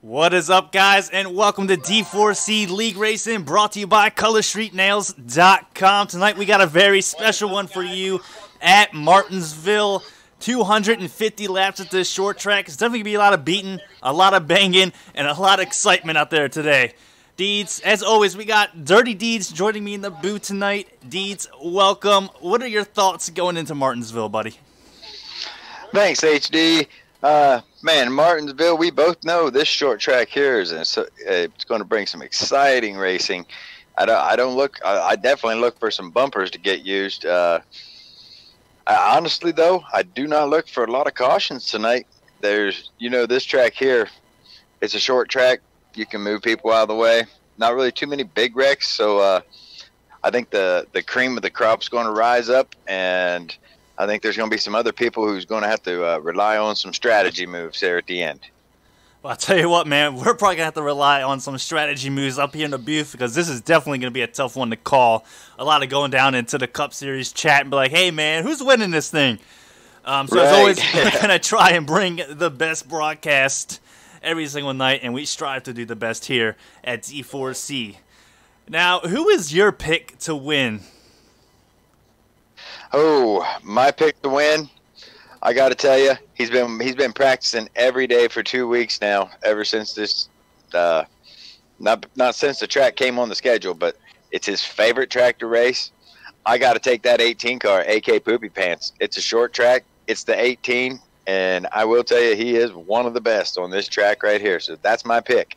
What is up, guys, and welcome to D4C League Racing, brought to you by ColorStreetNails.com. Tonight we got a very special one for you at Martinsville. 250 laps at this short track. It's definitely going to be a lot of beating, a lot of banging, and a lot of excitement out there today. Deeds, as always, we got Dirty Deeds joining me in the booth tonight. Deeds, welcome. What are your thoughts going into Martinsville, buddy? Thanks, HD. Man, Martinsville, we both know this short track here is it's going to bring some exciting racing. I definitely look for some bumpers to get used. Honestly, though, I do not look for a lot of cautions tonight. There's, this track here, it's a short track. You can move people out of the way. Not really too many big wrecks, so I think the cream of the crop is going to rise up, and I think there's going to be some other people who's going to have to rely on some strategy moves there at the end. Well, I'll tell you what, man, we're probably going to have to rely on some strategy moves up here in the booth because this is definitely going to be a tough one to call. A lot of going down into the Cup Series chat and be like, hey, man, who's winning this thing? As always, we're going to try and bring the best broadcast every single night, and we strive to do the best here at D4C. Now, who is your pick to win? Oh, my pick to win, I got to tell you, he's been practicing every day for 2 weeks now, ever since this, not since the track came on the schedule, but it's his favorite track to race. I got to take that 18 car, AK Poopy Pants. It's a short track. It's the 18, and I will tell you, he is one of the best on this track right here, so that's my pick.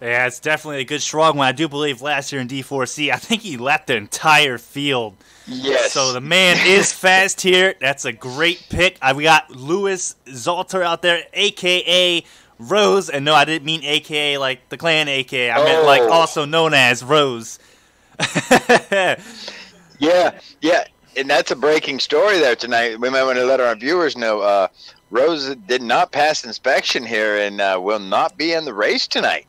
Yeah, it's definitely a good strong one. I do believe last year in D4C, I think he left the entire field. Yes. So the man is fast here. That's a great pick. We got Louis Zalter out there, a.k.a. Rose. And no, I didn't mean a.k.a. like the clan a.k.a. I meant like also known as Rose. Yeah. And that's a breaking story there tonight. We might want to let our viewers know Rose did not pass inspection here and will not be in the race tonight.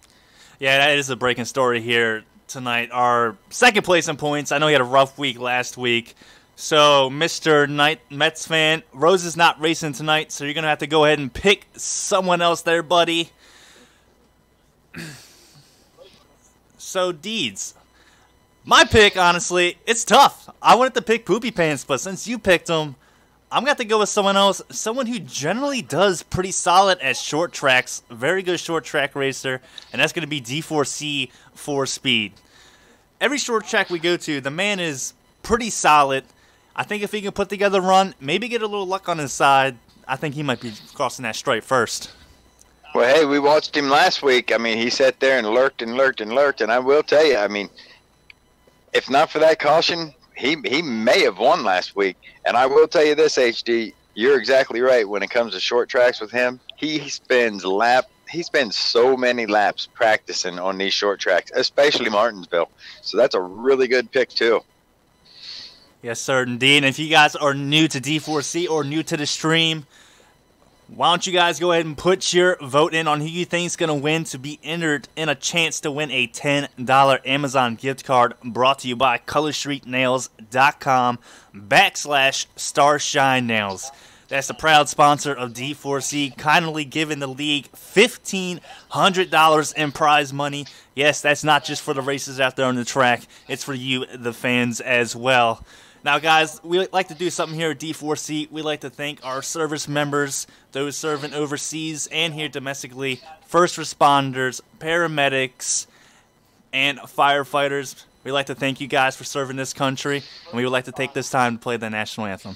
Yeah, that is a breaking story here tonight. Our second place in points. I know he had a rough week last week. So, Mr. Mets fan, Rose is not racing tonight, so you're going to have to go ahead and pick someone else there, buddy. So, Deeds. My pick, honestly, it's tough. I wanted to pick Poopy Pants, but since you picked him, I'm going to have to go with someone else, someone who generally does pretty solid at short tracks, very good short track racer, and that's going to be D4C 4Speed. Every short track we go to, the man is pretty solid. I think if he can put together a run, maybe get a little luck on his side, I think he might be crossing that stripe first. Well, hey, we watched him last week. I mean, he sat there and lurked, and I will tell you, I mean, if not for that caution, he may have won last week. And I will tell you this, HD, you're exactly right. When it comes to short tracks with him, he spends so many laps practicing on these short tracks, especially Martinsville. So that's a really good pick too. Yes, sir, indeed. And if you guys are new to D4C or new to the stream, why don't you guys go ahead and put your vote in on who you think is going to win to be entered in a chance to win a $10 Amazon gift card brought to you by ColorStreetNails.com/Starshine Nails. That's the proud sponsor of D4C, kindly giving the league $1,500 in prize money. Yes, that's not just for the racers out there on the track. It's for you, the fans, as well. Now, guys, we like to do something here at D4C. We like to thank our service members, those serving overseas and here domestically, first responders, paramedics, and firefighters. We like to thank you guys for serving this country, and we would like to take this time to play the national anthem.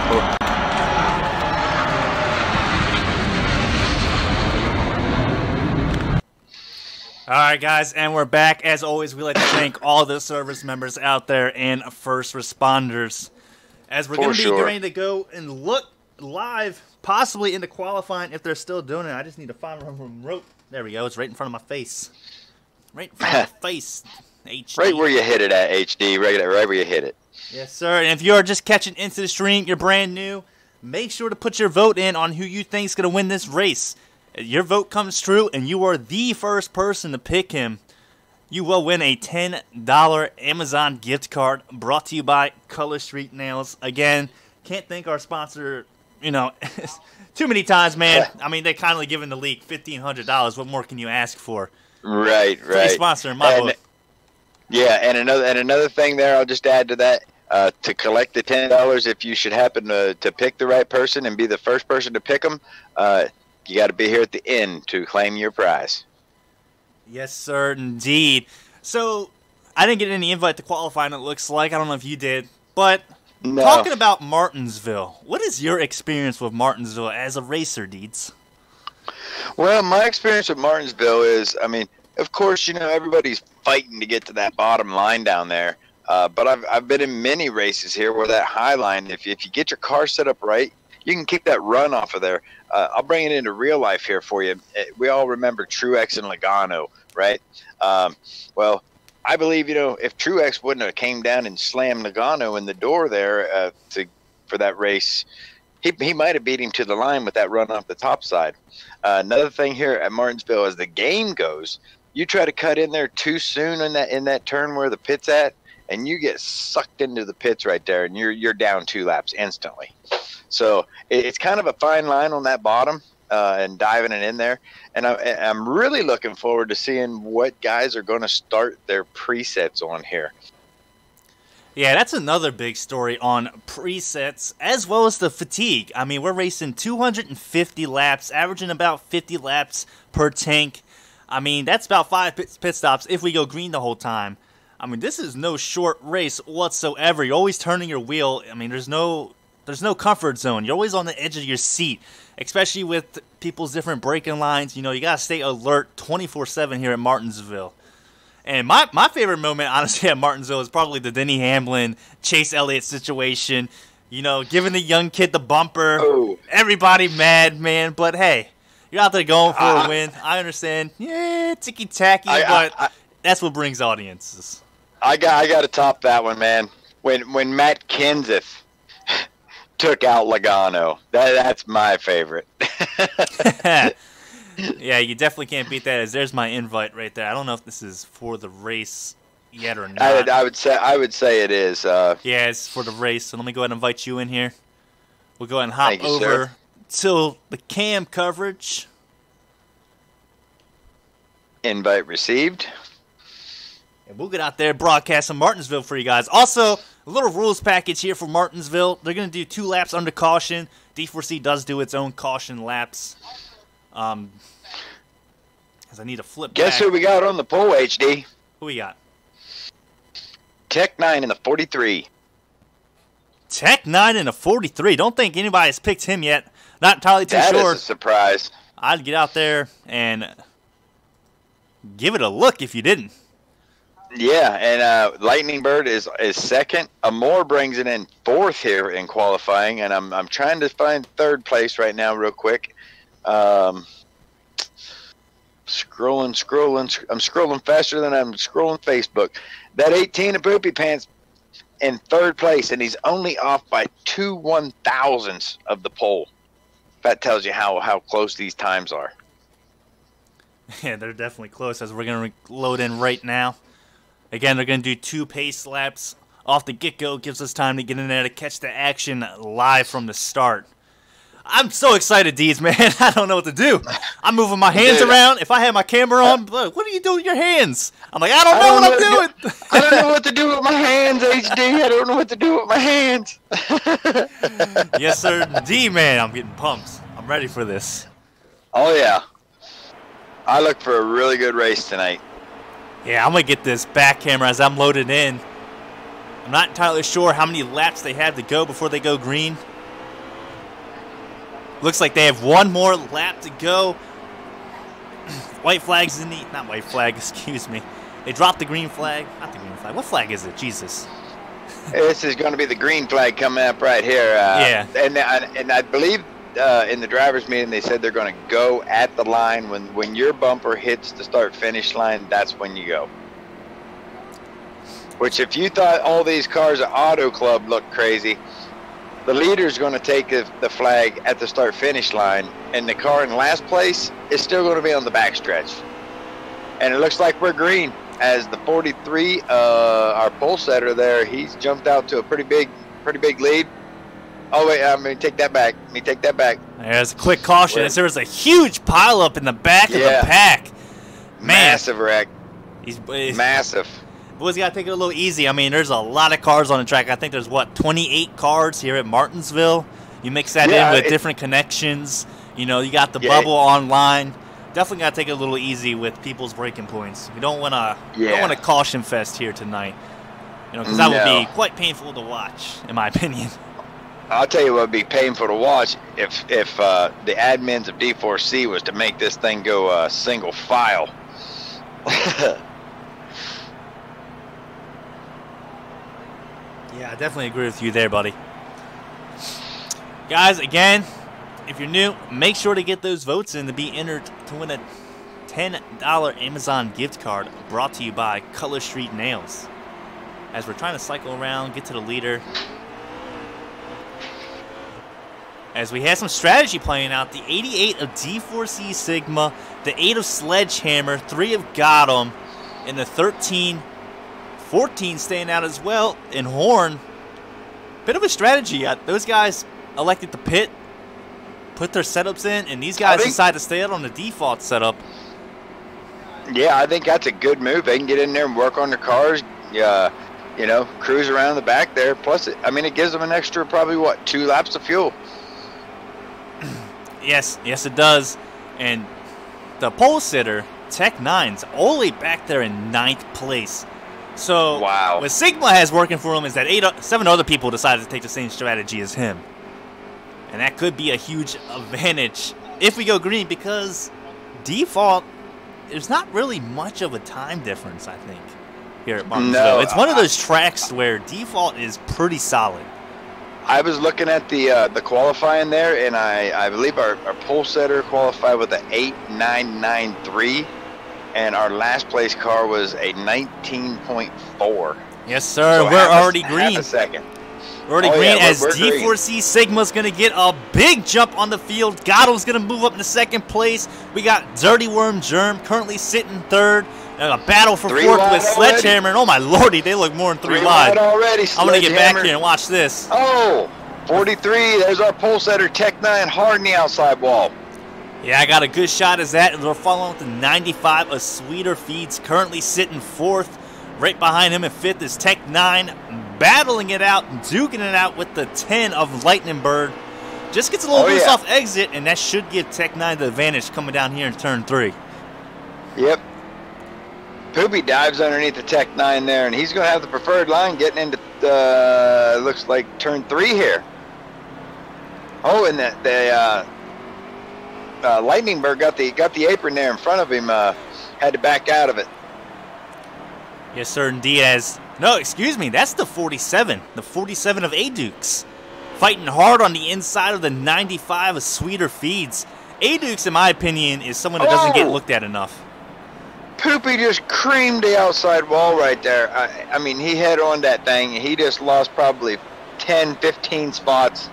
All right, guys, and we're back. As always, we like to thank all the service members out there and first responders. As we're going to be ready to go and look live, possibly into qualifying if they're still doing it. I just need to find one rope. There we go. It's right in front of my face. Right in front of my face. HD. Right where you hit it at, HD. Right where you hit it. Yes, sir. And if you are just catching into the stream, you're brand new, make sure to put your vote in on who you think is going to win this race. Your vote comes true, and you are the first person to pick him. You will win a $10 Amazon gift card brought to you by Color Street Nails. Again, can't thank our sponsor, too many times, man. I mean, they kindly given the league $1,500. What more can you ask for? Right. Free sponsor in my book. Yeah, and another thing there, I'll just add to that. To collect the $10, if you should happen to pick the right person and be the first person to pick them, you got to be here at the end to claim your prize. Yes, sir, indeed. So, I didn't get any invite to qualifying, it looks like. I don't know if you did. But, no. Talking about Martinsville, what is your experience with Martinsville as a racer, Deeds? Well, my experience with Martinsville is, of course, everybody's fighting to get to that bottom line down there. But I've been in many races here where that high line, if you get your car set up right, you can keep that run off of there. I'll bring it into real life here for you. We all remember Truex and Logano, right? Well, I believe, if Truex wouldn't have came down and slammed Logano in the door there for that race, he might have beat him to the line with that run off the top side. Another thing here at Martinsville, as the game goes, you try to cut in there too soon in that turn where the pit's at, and you get sucked into the pits right there, and you're down 2 laps instantly. So it's kind of a fine line on that bottom and diving it in there. And I'm really looking forward to seeing what guys are going to start their presets on here. Yeah, that's another big story on presets, as well as the fatigue. I mean, we're racing 250 laps, averaging about 50 laps per tank. I mean, that's about 5 pit stops if we go green the whole time. I mean, this is no short race whatsoever. You're always turning your wheel. I mean, there's no comfort zone. You're always on the edge of your seat, especially with people's different braking lines. You got to stay alert 24/7 here at Martinsville. And my favorite moment, honestly, at Martinsville is probably the Denny Hamlin, Chase Elliott situation. Giving the young kid the bumper. Oh. Everybody mad, man. But, hey, you're out there going for a win. I understand. Yeah, ticky-tacky, but that's what brings audiences. I got to top that one, man. When Matt Kenseth took out Logano, that's my favorite. Yeah, you definitely can't beat that. There's my invite right there. I don't know if this is for the race yet or not. I would say it is. Yeah, it's for the race. So let me go ahead and invite you in here. We'll go ahead and hop over to the cam coverage. Invite received. And we'll get out there broadcasting Martinsville for you guys. Also, a little rules package here for Martinsville. They're going to do 2 laps under caution. D4C does do its own caution laps. Because I need to flip Guess back. who we got on the pole, HD? Who we got? Tech 9 in the 43. Tech 9 in a 43. Don't think anybody has picked him yet. Not entirely too sure. That is a surprise. I'd get out there and give it a look if you didn't. Yeah, and Lightning Bird is second. Amore brings it in 4th here in qualifying, and I'm trying to find 3rd place right now real quick. Scrolling. I'm scrolling faster than I'm scrolling Facebook. That 18 of Poopy Pants in 3rd place, and he's only off by 2 1,000ths of the pole. That tells you how close these times are. Yeah, they're definitely close, as we're going to load in right now. Again, they're going to do 2 pace laps off the get-go. Gives us time to get in there to catch the action live from the start. I'm so excited, Deeds, man. I don't know what to do. I'm moving my hands around. If I had my camera on, what do you do with your hands? I'm like, I don't know what I'm doing. I don't know what to do with my hands, HD. I don't know what to do with my hands. Yes, sir. D, man, I'm getting pumped. I'm ready for this. Oh, yeah. I look for a really good race tonight. Yeah, I'm going to get this back camera as I'm loaded in. I'm not entirely sure how many laps they have to go before they go green. Looks like they have one more lap to go. White flag's in the... Not white flag, excuse me. They dropped the green flag. Not the green flag. What flag is it? Jesus. This is going to be the green flag coming up right here. Yeah. And I believe in the driver's meeting they said they're going to go at the line. When your bumper hits the start-finish line, that's when you go. Which, if you thought all these cars at Auto Club looked crazy, the leader's going to take the flag at the start-finish line, and the car in last place is still going to be on the backstretch. And it looks like we're green, as the 43, our pole setter there, he's jumped out to a pretty big lead. Oh wait, let me take that back. There's a quick caution. There was a huge pileup in the back of the pack. Man. Massive wreck. He's massive. Boys got to take it a little easy. I mean, there's a lot of cars on the track. I think there's, what, 28 cars here at Martinsville? You mix that in with different connections. You know, you got the bubble online. Definitely got to take it a little easy with people's braking points. We don't want to caution fest here tonight. You know, because that would be quite painful to watch, in my opinion. I'll tell you what would be painful to watch if the admins of D4C was to make this thing go single file. Yeah, I definitely agree with you there, buddy. Guys, again, if you're new, make sure to get those votes in to be entered to win a $10 Amazon gift card brought to you by Color Street Nails. As we're trying to cycle around, get to the leader. As we have some strategy playing out, the 88 of D4C Sigma, the 8 of Sledgehammer, 3 of Gotham, and the 13 14 staying out as well in Horn. Bit of a strategy. Those guys elected to pit, put their setups in, and these guys decide to stay out on the default setup. Yeah, I think that's a good move. They can get in there and work on their cars, you know, cruise around the back there. Plus, it gives them an extra probably, 2 laps of fuel. Yes, it does. And the pole sitter, Tech 9's only back there in 9th place. So what Sigma has working for him is that 7 other people decided to take the same strategy as him. And that could be a huge advantage if we go green, because default, there's not really much of a time difference, I think, here at Martinsville. No, it's one of those tracks where default is pretty solid. I was looking at the qualifying there, and I believe our pole setter qualified with an 8.993. And our last place car was a 19.4. Yes, sir. So we're already green. Half a second. We're already green as D4C Sigma's going to get a big jump on the field. Gotto's going to move up into 2nd place. We got Dirty Worm Germ currently sitting 3rd. And a battle for 4th with Sledgehammer. And oh, my lordy, they look more than 3 wide. Already, I'm going to get back here and watch this. Oh, 43. There's our pole setter, Tech 9, hard in the outside wall. Yeah, I got a good shot as that. We're following with the 95 of Sweeter Feeds, currently sitting 4th. Right behind him in 5th is Tech 9, battling it out, duking it out with the 10 of Lightning Bird. Just gets a little loose off exit, and that should give Tech 9 the advantage coming down here in turn 3. Yep. Poopy dives underneath the Tech 9 there, and he's going to have the preferred line getting into, looks like turn 3 here. Oh, and Lightning Bird got the apron there in front of him, had to back out of it. Yes, sir, and Diaz. No, excuse me, that's the 47. The 47 of A-Dukes. Fighting hard on the inside of the 95 of Sweeter Feeds. A-Dukes, in my opinion, is someone that doesn't get looked at enough. Poopy just creamed the outside wall right there. I mean, he had on that thing. He just lost probably 10, 15 spots.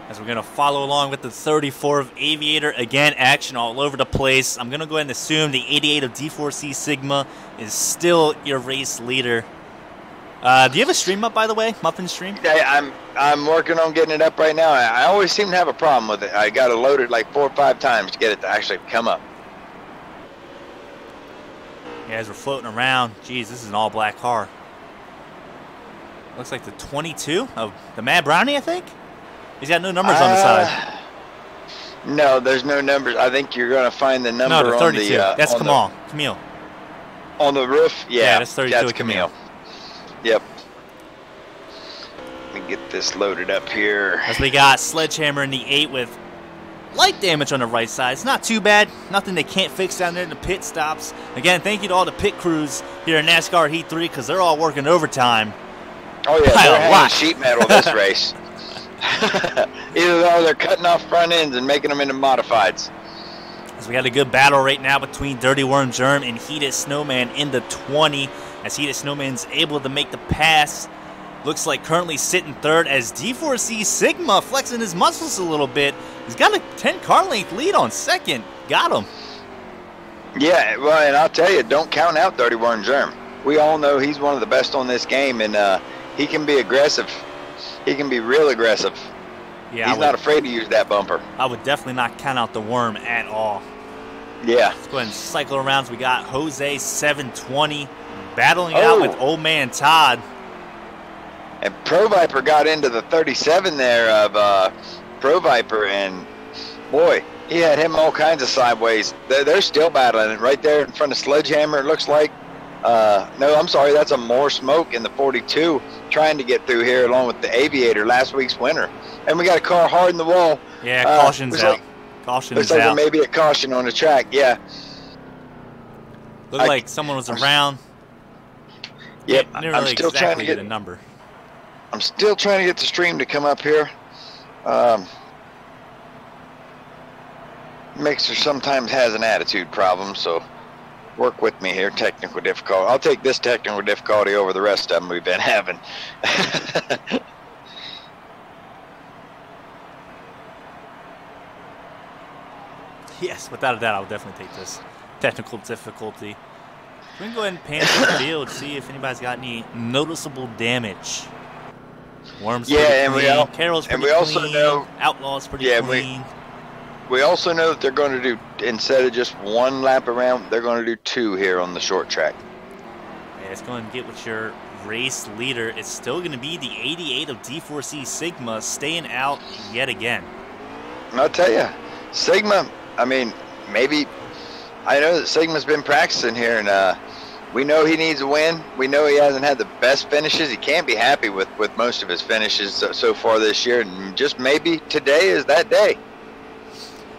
As we're going to follow along with the 34 of Aviator. Again, action all over the place. I'm going to go ahead and assume the 88 of D4C Sigma is still your race leader. Do you have a stream up, by the way? Muffin stream? Yeah, I'm working on getting it up right now. I always seem to have a problem with it. I got to load it like 4 or 5 times to get it to actually come up. Yeah, as we're floating around. Geez, this is an all-black car. Looks like the 22 of the Mad Brownie, I think? He's got no numbers on the side. No, there's no numbers. I think you're going to find the number no, the 32. on the... That's Camille. On the roof? Yeah, that's 32 that's Camille. Yep. me get this loaded up here. As we got Sledgehammer in the 8 with light damage on the right side. It's not too bad. Nothing they can't fix down there in the pit stops. Again, thank you to all the pit crews here in NASCAR Heat 3 because they're all working overtime. Oh, yeah, they're hanging sheet metal this race. Either that or they're cutting off front ends and making them into modifieds. So we got a good battle right now between Dirty Worm Germ and Heated Snowman in the 20. As Heated Snowman's able to make the pass. Looks like currently sitting third as D4C Sigma flexing his muscles a little bit. He's got a 10 car length lead on second. Got him. Yeah, well, and I'll tell you, don't count out Dirty Worm Germ. We all know he's one of the best on this game, and he can be aggressive. He can be real aggressive. Yeah, he's not afraid to use that bumper. I would definitely not count out the Worm at all. Yeah. Let's go ahead and cycle around. So we got Jose 720 battling out with Old Man Todd. And Pro Viper got into the 37 there of Pro Viper, and boy, he had him all kinds of sideways. They're still battling it right there in front of Sledgehammer, it looks like. No, I'm sorry, that's a More Smoke in the 42 trying to get through here along with the Aviator, last week's winner. And we got a car hard in the wall. Yeah, caution's out. Caution is out. Looks like there may be a caution on the track, yeah. Looked like someone was around. Yep, I'm still trying to get a number. I'm still trying to get the stream to come up here. Mixer sometimes has an attitude problem, so work with me here. Technical difficulty. I'll take this technical difficulty over the rest of them we've been having. Yes, without a doubt, I would definitely take this technical difficulty. We can go ahead and pan through the field, see if anybody's got any noticeable damage. Worm's pretty clean. Carroll's pretty clean. Also know Outlaw's pretty clean. We also know that they're going to do, instead of just one lap around, they're going to do 2 here on the short track. Yeah, let's go ahead and get with your race leader. It's still going to be the 88 of D4C Sigma staying out yet again. I'll tell you, Sigma, I mean, maybe, I know that Sigma's been practicing here, and we know he needs a win. We know he hasn't had the best finishes. He can't be happy with most of his finishes so far this year, and just maybe today is that day.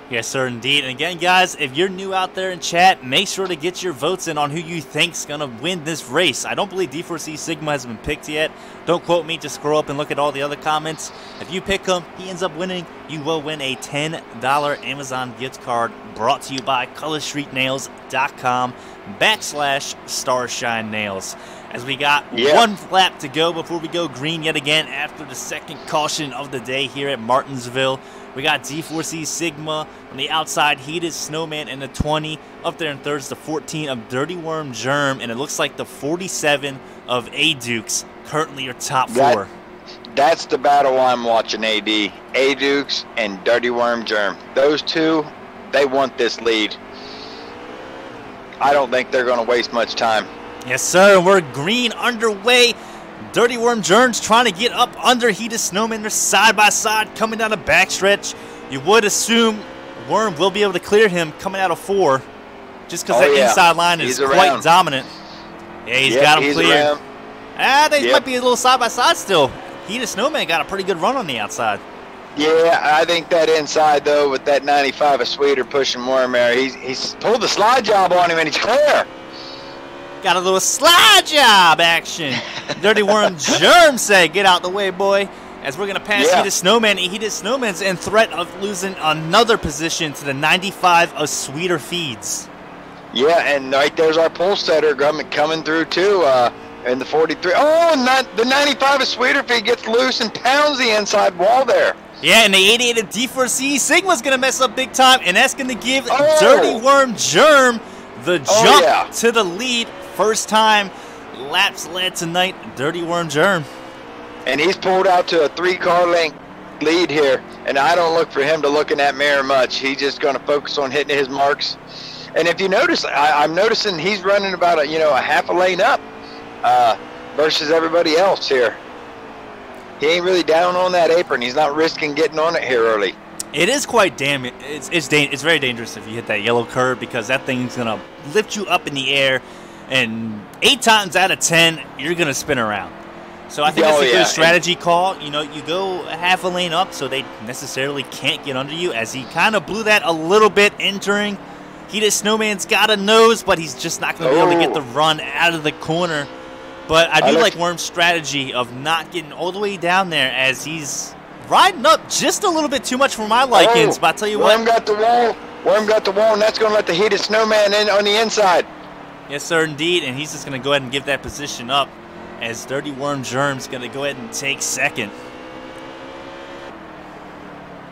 Yes, sir, indeed. And again, guys, if you're new out there in chat, make sure to get your votes in on who you think's going to win this race. I don't believe D4C Sigma has been picked yet. Don't quote me. Just scroll up and look at all the other comments. If you pick him, he ends up winning. You will win a $10 Amazon gift card brought to you by colorstreetnails.com/Starshine Nails. As we got one lap to go before we go green yet again after the second caution of the day here at Martinsville. We got D4C Sigma on the outside, Heated Snowman in the 20. Up there in third is the 14 of Dirty Worm Germ, and it looks like the 47 of A-Dukes currently your top 4. That's the battle I'm watching, AD. A-Dukes and Dirty Worm Germ. Those two, they want this lead. I don't think they're going to waste much time. Yes, sir. We're green underway. Dirty Worm Germ's trying to get up under Heated Snowman. They're side by side coming down the backstretch. You would assume Worm will be able to clear him coming out of 4 just because that inside line is quite dominant. Yeah, he's got him cleared. They might be a little side by side still. Heated Snowman got a pretty good run on the outside. Yeah, I think that inside, though, with that 95 of Sweeter pushing Worm there, he's pulled the slide job on him and he's clear. Got a little slide job action. Dirty Worm Germ said, get out the way, boy. As we're going to pass Heated Snowman. Heated Snowman's in threat of losing another position to the 95 of Sweeter Feeds. Yeah, and right there's our pole setter coming through, too, in the 43. Oh, and the 95 of Sweeter Feed gets loose and pounds the inside wall there. Yeah, and the 88 of D4C Sigma's going to mess up big time, and that's going to give Dirty Worm Germ the jump to the lead. First time laps led tonight, Dirty Worm Germ. And he's pulled out to a 3-car length lead here, and I don't look for him to look in that mirror much. He's just going to focus on hitting his marks. And if you notice, I'm noticing he's running about a half a lane up versus everybody else here. He ain't really down on that apron. He's not risking getting on it here early. It is quite damn. It's very dangerous if you hit that yellow curb because that thing's going to lift you up in the air. And 8 times out of 10, you're going to spin around. So I think that's a good strategy call. You know, you go half a lane up so they necessarily can't get under you, as he kind of blew that a little bit entering. Heated Snowman's got a nose, but he's just not going to be able to get the run out of the corner. But I do like Worm's strategy of not getting all the way down there, as he's riding up just a little bit too much for my likings. But I'll tell you what. Worm got the wall. Worm got the wall, and that's going to let the Heated Snowman in on the inside. Yes, sir, indeed. And he's just going to go ahead and give that position up, as Dirty Worm Germ's going to go ahead and take second.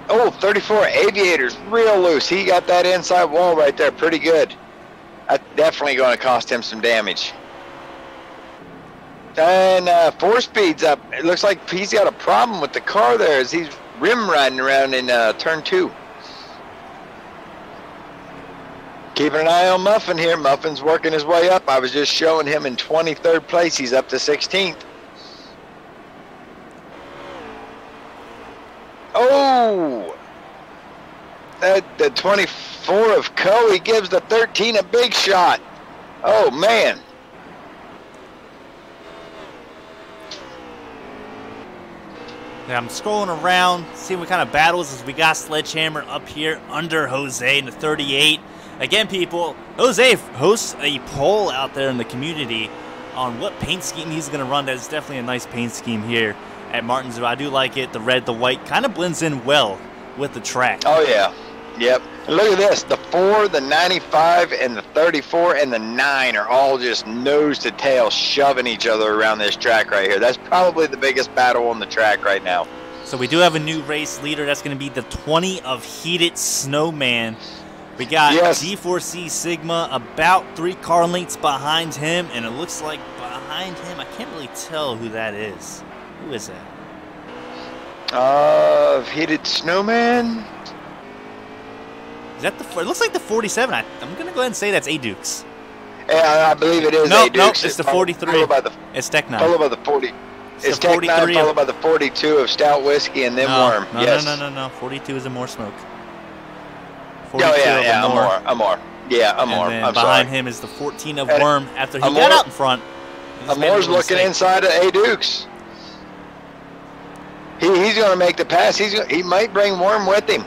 34 Aviator's real loose. He got that inside wall right there pretty good. That's definitely going to cost him some damage. And 4Speed's up. It looks like he's got a problem with the car there as he's rim riding around in turn 2. Keeping an eye on Muffin here. Muffin's working his way up. I was just showing him in 23rd place. He's up to 16th. The 24 of Coe gives the 13 a big shot. Oh, man. Yeah, I'm scrolling around, seeing what kind of battles as we got Sledgehammer up here under Jose in the 38. Again, people, Jose hosts a poll out there in the community on what paint scheme he's going to run. That's definitely a nice paint scheme here at Martinsville. I do like it. The red, the white kind of blends in well with the track. Oh, yeah. Yep. And look at this. The 4, the 95, and the 34, and the 9 are all just nose to tail shoving each other around this track right here. That's probably the biggest battle on the track right now. So we do have a new race leader. That's going to be the 20 of Heated Snowman. We got D4C Sigma about 3 car lengths behind him, and it looks like behind him, I can't really tell who that is. Who is that? Heated Snowman. Is that the? It looks like the 47. I'm gonna go ahead and say that's A-Dukes. Yeah, I believe it is. No, it's the 43. It's Tech 9. Followed by the 40. It's Tech 9 followed by the 42 of Stout Whiskey and then Worm. No. 42 is a more smoke. Oh yeah, Amor. Yeah, Amor. And then behind him is the 14 of Worm after he got out in front. Amor's looking inside of A-Dukes. He's going to make the pass. He might bring Worm with him.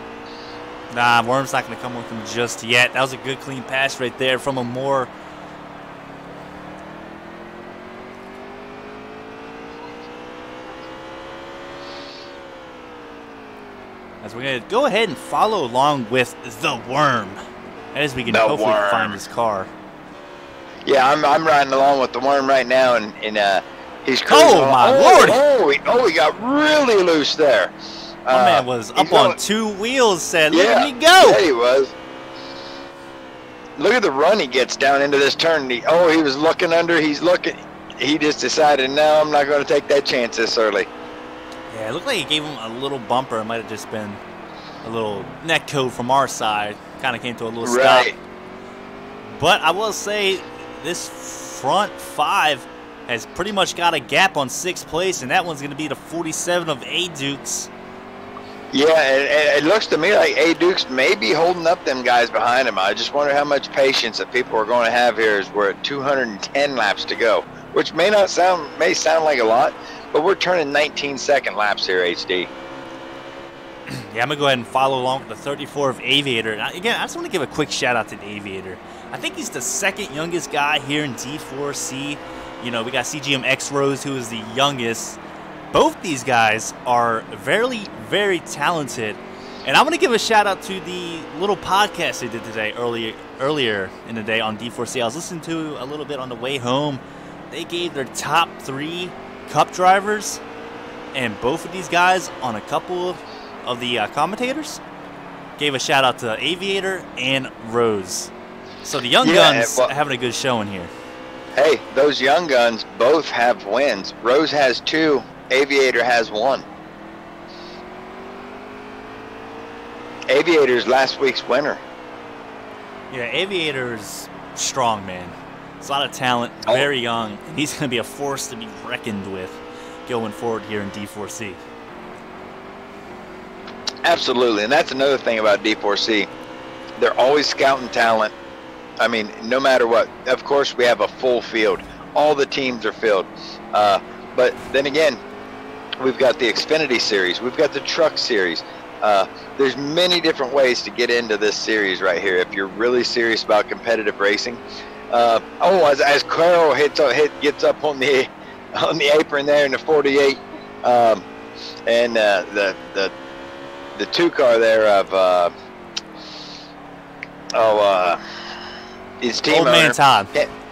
Nah, Worm's not going to come with him just yet. That was a good, clean pass right there from Amor. As we're going to go ahead and follow along with the Worm, as we can hopefully find his car. Yeah, I'm riding along with the Worm right now, and he's cruising. Oh, my Lord! He got really loose there. My man was up on 2 wheels, said, look at me go! Yeah, he was. Look at the run he gets down into this turn. He was looking under. He just decided, no, I'm not going to take that chance this early. Yeah, it looked like he gave him a little bumper. It might have just been a little neck code from our side. Kind of came to a little stop. But I will say this front 5 has pretty much got a gap on 6th place, and that one's going to be the 47 of A-Dukes. Yeah, it looks to me like A-Dukes may be holding up them guys behind him. I just wonder how much patience that people are going to have here as we're at 210 laps to go, which may sound like a lot, but we're turning 19-second laps here, HD. Yeah, I'm going to go ahead and follow along with the 34 of Aviator. Now, again, I just want to give a quick shout-out to the Aviator. I think he's the 2nd youngest guy here in D4C. You know, we got CGM X-Rose, who is the youngest. Both these guys are very, very talented. And I'm going to give a shout-out to the little podcast they did today, earlier in the day on D4C. I was listening to a little bit on the way home. They gave their top 3 Cup drivers, and both of these guys on a couple of the commentators gave a shout out to Aviator and Rose. So the young guns having a good showing here. Hey, those young guns both have wins. Rose has 2, Aviator has 1. Aviator's last week's winner. Yeah, Aviator's strong, man. It's a lot of talent, very young, and he's going to be a force to be reckoned with going forward here in D4C. Absolutely, and that's another thing about D4C. They're always scouting talent. I mean, no matter what. Of course, we have a full field. All the teams are filled. But then again, we've got the Xfinity Series. We've got the Truck Series. There's many different ways to get into this series right here if you're really serious about competitive racing. As Carroll gets up on the apron there in the 48, and the two car there of his team Old owner. Man Todd.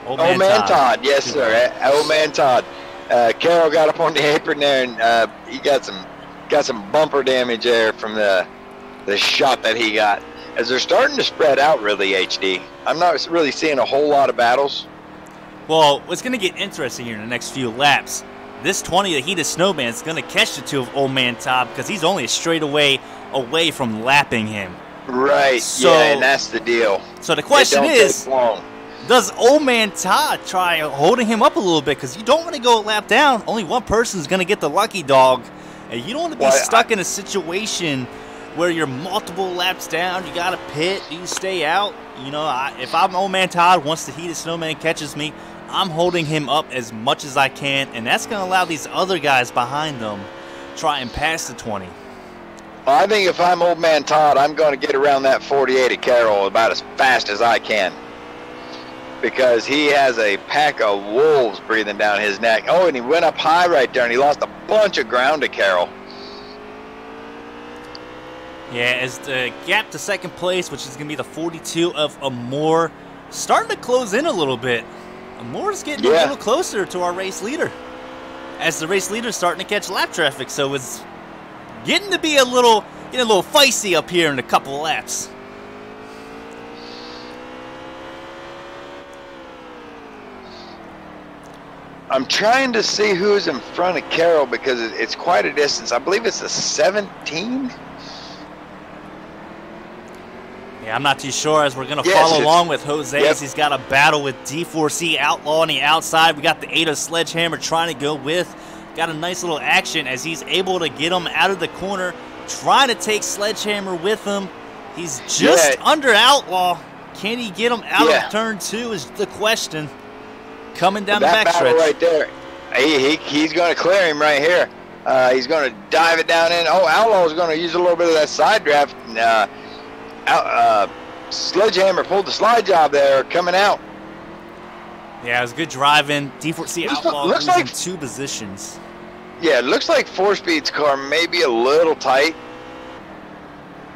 Old Man Todd, yes sir. Old Man Todd. Carroll got up on the apron there, and he got some bumper damage there from the shot that he got. As they're starting to spread out, really, HD. I'm not really seeing a whole lot of battles. Well, what's going to get interesting here in the next few laps, this 20, the Heated Snowman, is going to catch the two of Old Man Todd because he's only a straightaway away from lapping him. Right, so, yeah, and that's the deal. So the question is, does Old Man Todd try holding him up a little bit? Because you don't want to go a lap down. Only one person's going to get the lucky dog. And you don't want to be stuck in a situation where you're multiple laps down. You got to pit. Do you stay out? You know, if I'm Old Man Todd, once the Heated Snowman catches me, I'm holding him up as much as I can. And that's going to allow these other guys behind them try and pass the 20. Well, I think if I'm Old Man Todd, I'm going to get around that 48 at Carroll about as fast as I can. Because he has a pack of wolves breathing down his neck. Oh, and he went up high right there, and he lost a bunch of ground to Carroll. Yeah, as the gap to second place, which is going to be the 42 of Amore, starting to close in a little bit. Amore's getting a little closer to our race leader. As the race leader's starting to catch lap traffic, so it's getting to be a little feisty up here in a couple of laps. I'm trying to see who's in front of Carroll because it's quite a distance. I believe it's a 17. Yeah, I'm not too sure as we're going to follow along with Jose as he's got a battle with D4C Outlaw on the outside. We got the Ada Sledgehammer trying to go with. Got a nice little action as he's able to get him out of the corner, trying to take Sledgehammer with him. He's just under Outlaw. Can he get him out of turn 2 is the question. Coming down the backstretch. Right there. He's going to clear him right here. He's going to dive it down in. Oh, Outlaw's going to use a little bit of that side draft. Sledgehammer pulled the slide job there coming out. Yeah, it was good driving. D4C Outlaw losing like 2 positions. Yeah, it looks like 4Speed's car may be a little tight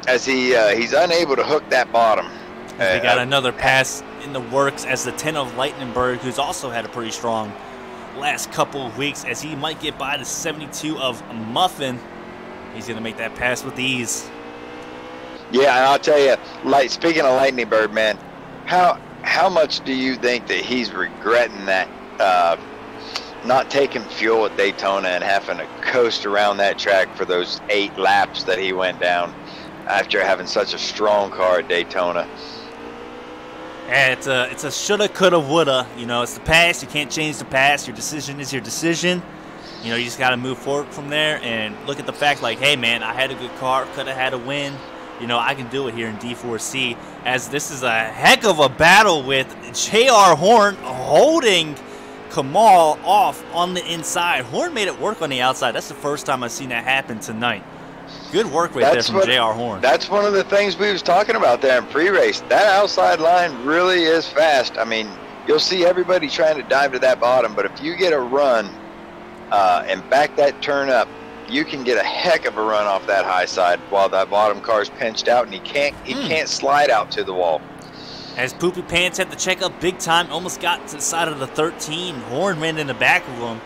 as he's unable to hook that bottom. They got another pass in the works as the 10 of Lightningberg, who's also had a pretty strong last couple of weeks, as he might get by the 72 of Muffin. He's going to make that pass with ease. Yeah, and I'll tell you, speaking of Lightningbird, man, how much do you think that he's regretting that not taking fuel at Daytona and having to coast around that track for those 8 laps that he went down after having such a strong car at Daytona? And it's a shoulda, coulda, woulda. You know, it's the past. You can't change the past. Your decision is your decision. You know, you just got to move forward from there and look at the fact like, hey, man, I had a good car. Could have had a win. You know, I can do it here in D4C, as this is a heck of a battle with J.R. Horn holding Kamal off on the inside. Horn made it work on the outside. That's the first time I've seen that happen tonight. Good work there from J.R. Horn. That's one of the things we was talking about there in pre-race. That outside line really is fast. I mean, you'll see everybody trying to dive to that bottom, but if you get a run and back that turn up, you can get a heck of a run off that high side while that bottom car is pinched out, and he can't slide out to the wall. As Poopy Pants had to check up big time, almost got to the side of the 13. Horn ran in the back of him.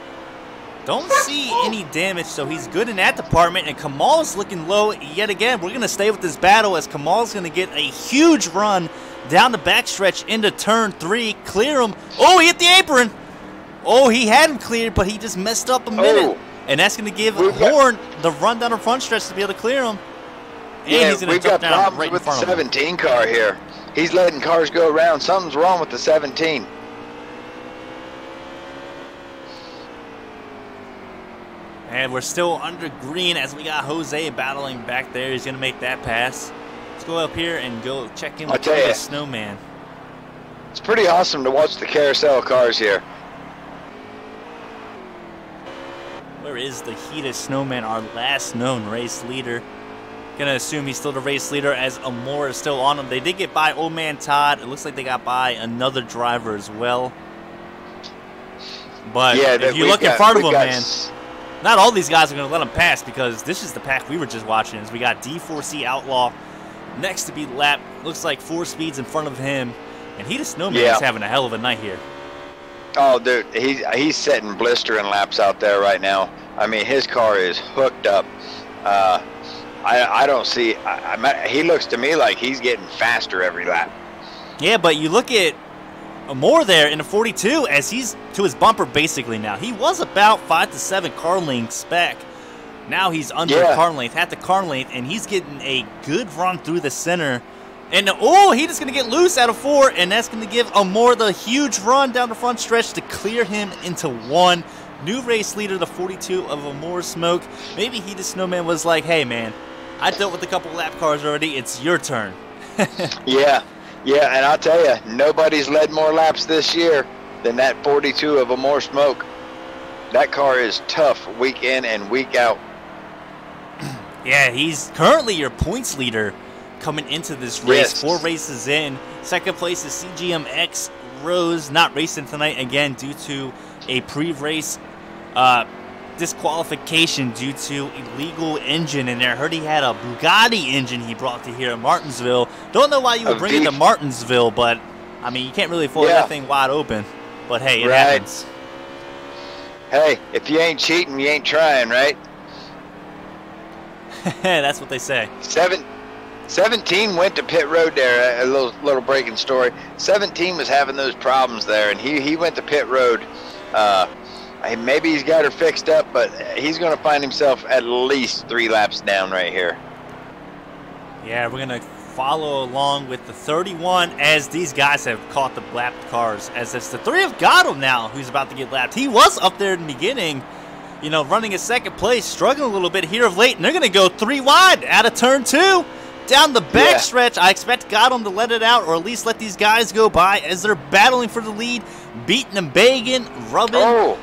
Don't see any damage, so he's good in that department, and Kamal's looking low yet again. We're going to stay with this battle as Kamal's going to get a huge run down the backstretch into turn 3. Clear him. Oh, he hit the apron. Oh, he had him cleared, but he just messed up a minute. And that's going to give Horn the run down the front stretch to be able to clear him. And he's going to jump down right in front of him. We've got problems with the 17 car here. He's letting cars go around. Something's wrong with the 17. And we're still under green as we got Jose battling back there. He's going to make that pass. Let's go up here and go check in with the Snowman. It's pretty awesome to watch the carousel cars here. There is the Heated Snowman, our last known race leader. Gonna assume he's still the race leader as Amore is still on him. They did get by Old Man Todd. It looks like they got by another driver as well. But yeah, if you look in front of him, man, not all these guys are going to let him pass, because this is the pack we were just watching. Is we got D4C Outlaw next to be lapped. Looks like 4 speeds in front of him. And Heated Snowman is having a hell of a night here. Oh, dude, he's setting blistering laps out there right now. I mean, his car is hooked up. I don't see. He looks to me like he's getting faster every lap. Yeah, but you look at Amore there in the 42 as he's to his bumper basically now. He was about 5 to 7 car lengths back. Now he's under car length, at the car length, and he's getting a good run through the center. And oh, he's just going to get loose out of 4, and that's going to give Amore the huge run down the front stretch to clear him into 1. New race leader, the 42 of Amore Smoke. Maybe Heated Snowman was like, hey, man, I dealt with a couple lap cars already. It's your turn. Yeah, and I'll tell you, nobody's led more laps this year than that 42 of Amore Smoke. That car is tough week in and week out. Yeah, he's currently your points leader coming into this race. 4 races in. Second place is CGMX Rose, not racing tonight again due to a pre-race disqualification due to illegal engine in there. I heard he had a Bugatti engine he brought to here at Martinsville. Don't know why you would bring it to Martinsville, but I mean, you can't really afford that thing wide open. But hey, it happens. Hey, if you ain't cheating, you ain't trying, right? That's what they say. 17 went to pit road there. A little breaking story. 17 was having those problems there, and he went to pit road. Maybe he's got her fixed up, but he's going to find himself at least 3 laps down right here. Yeah, we're going to follow along with the 31 as these guys have caught the lapped cars. As it's the 3 of Gatto now who's about to get lapped. He was up there in the beginning, you know, running in second place, struggling a little bit here of late, and they're going to go 3 wide out of turn 2. Down the back stretch, I expect Gatto to let it out, or at least let these guys go by as they're battling for the lead, beating and begging, rubbing.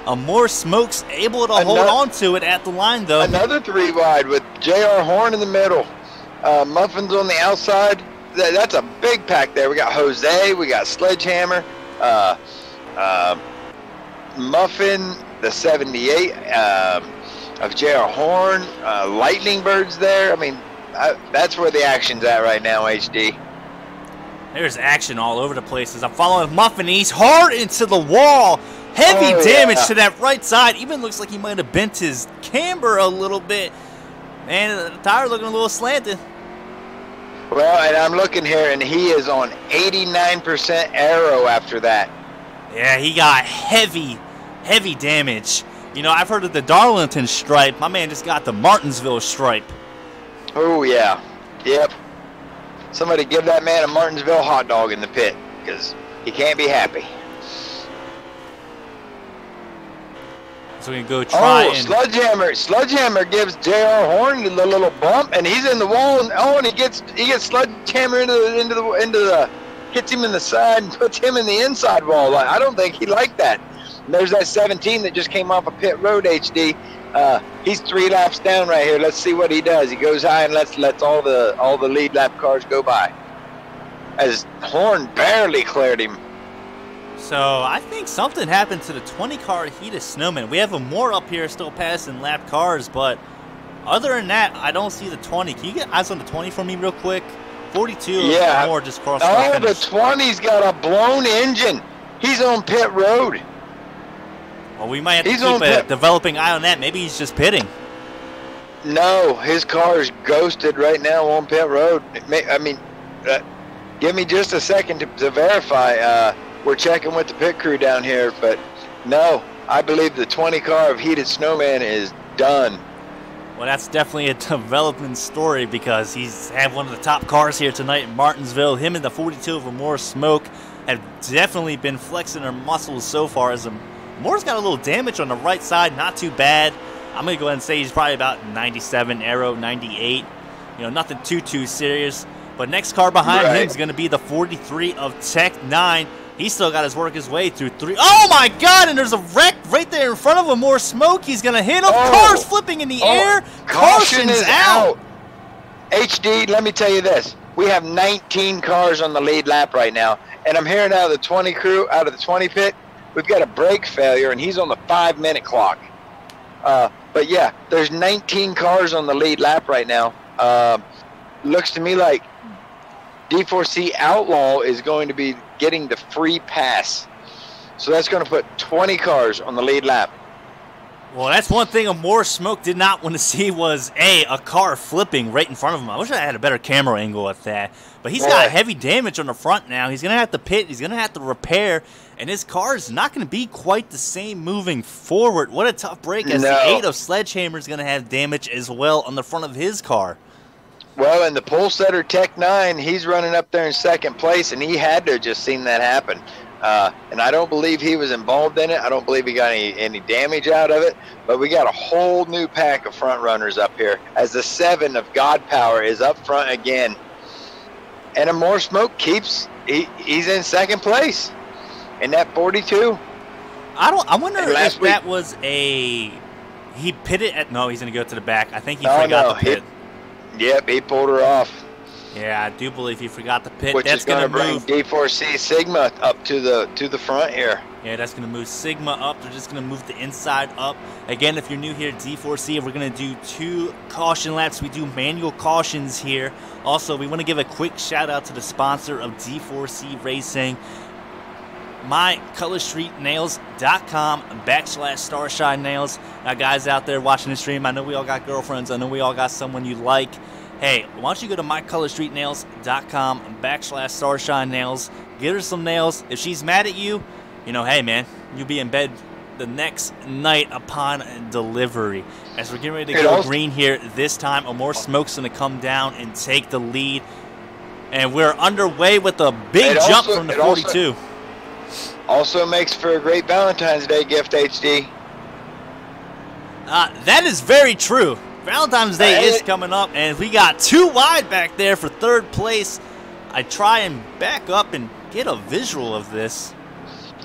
Amore Smoke's able to hold on to it at the line, though. Another 3 wide with J.R. Horn in the middle. Muffins on the outside. That's a big pack there. We got Jose, we got Sledgehammer, Muffin, the 78 of J.R. Horn, Lightning Birds there. I mean, that's where the action's at right now, HD. There's action all over the place as I'm following Muffin. He's hard into the wall. Heavy damage to that right side. Even looks like he might have bent his camber a little bit. And the tire looking a little slanted. Well, and I'm looking here, and he is on 89% aero after that. Yeah, he got heavy damage. You know, I've heard of the Darlington stripe. My man just got the Martinsville stripe. Oh, yeah. Yep. Somebody give that man a Martinsville hot dog in the pit, because he can't be happy. So we can go try Sledgehammer gives J.R. Horn the little bump, and he's in the wall, and he gets Sledgehammer hits him in the side and puts him in the inside wall. I don't think he liked that. And there's that 17 that just came off of pit road, HD. He's 3 laps down right here. Let's see what he does. He goes high and lets all the lead lap cars go by. As Horn barely cleared him. So I think something happened to the 20 car Heated Snowman. We have Amore up here still passing lap cars, but other than that, I don't see the 20. Can you get eyes on the 20 for me real quick? 42 Amore just crossed the finish. The 20's got a blown engine. He's on pit road. Well, we might have to keep a developing eye on that. Maybe he's just pitting. No, his car is ghosted right now on pit road. I mean, give me just a second to verify. We're checking with the pit crew down here, but no, I believe the 20 car of Heated Snowman is done. Well, that's definitely a development story because he's had one of the top cars here tonight in Martinsville. Him and the 42 of Amore Smoke have definitely been flexing their muscles so far. As Amore's got a little damage on the right side, not too bad. I'm going to go ahead and say he's probably about 97 aero, 98. You know, nothing too serious. But next car behind him is going to be the 43 of Tech 9. He's still got his work his way through 3. Oh my God! And there's a wreck right there in front of him. More smoke. He's gonna hit him. Cars flipping in the air. Caution is out. HD, let me tell you this. We have 19 cars on the lead lap right now, and I'm hearing out of the 20 crew, out of the 20 pit, we've got a brake failure, and he's on the 5-minute clock. But yeah, there's 19 cars on the lead lap right now. Looks to me like D4C Outlaw is going to be getting the free pass. So that's going to put 20 cars on the lead lap. Well, that's one thing a More Smoke did not want to see was, a car flipping right in front of him. I wish I had a better camera angle at that. But he's got heavy damage on the front now. He's going to have to pit. He's going to have to repair. And his car is not going to be quite the same moving forward. What a tough break, as the 8 of Sledgehammer is going to have damage as well on the front of his car. Well, and the pole setter Tech 9, he's running up there in second place, and he had to have just seen that happen. And I don't believe he was involved in it. I don't believe he got any damage out of it. But we got a whole new pack of front runners up here, as the 7 of God Power is up front again. And a More Smoke he's in second place in that 42. I wonder if that was he pitted at, no, he's going to go to the back. I think he forgot to pit. Yep, he pulled her off. Yeah, I do believe he forgot to pit. Which is going to bring D4C Sigma up to the front here. Yeah, that's going to move Sigma up. They're just going to move the inside up. Again, if you're new here, D4C, we're going to do 2 caution laps. We do manual cautions here. Also, we want to give a quick shout out to the sponsor of D4C Racing, mycolorstreetnails.com/Starshine Nails. Now, guys out there watching the stream, I know we all got girlfriends. I know we all got someone you like. Hey, why don't you go to mycolorstreetnails.com/Starshine Nails. Get her some nails. If she's mad at you, hey, man, you'll be in bed the next night upon delivery. As we're getting ready to go green here, this time, a More Smoke's going to come down and take the lead. And we're underway with a big jump from the 42. Also makes for a great Valentine's Day gift, HD. That is very true. Valentine's Day is coming up, and we got 2 wide back there for 3rd place. I try and back up and get a visual of this.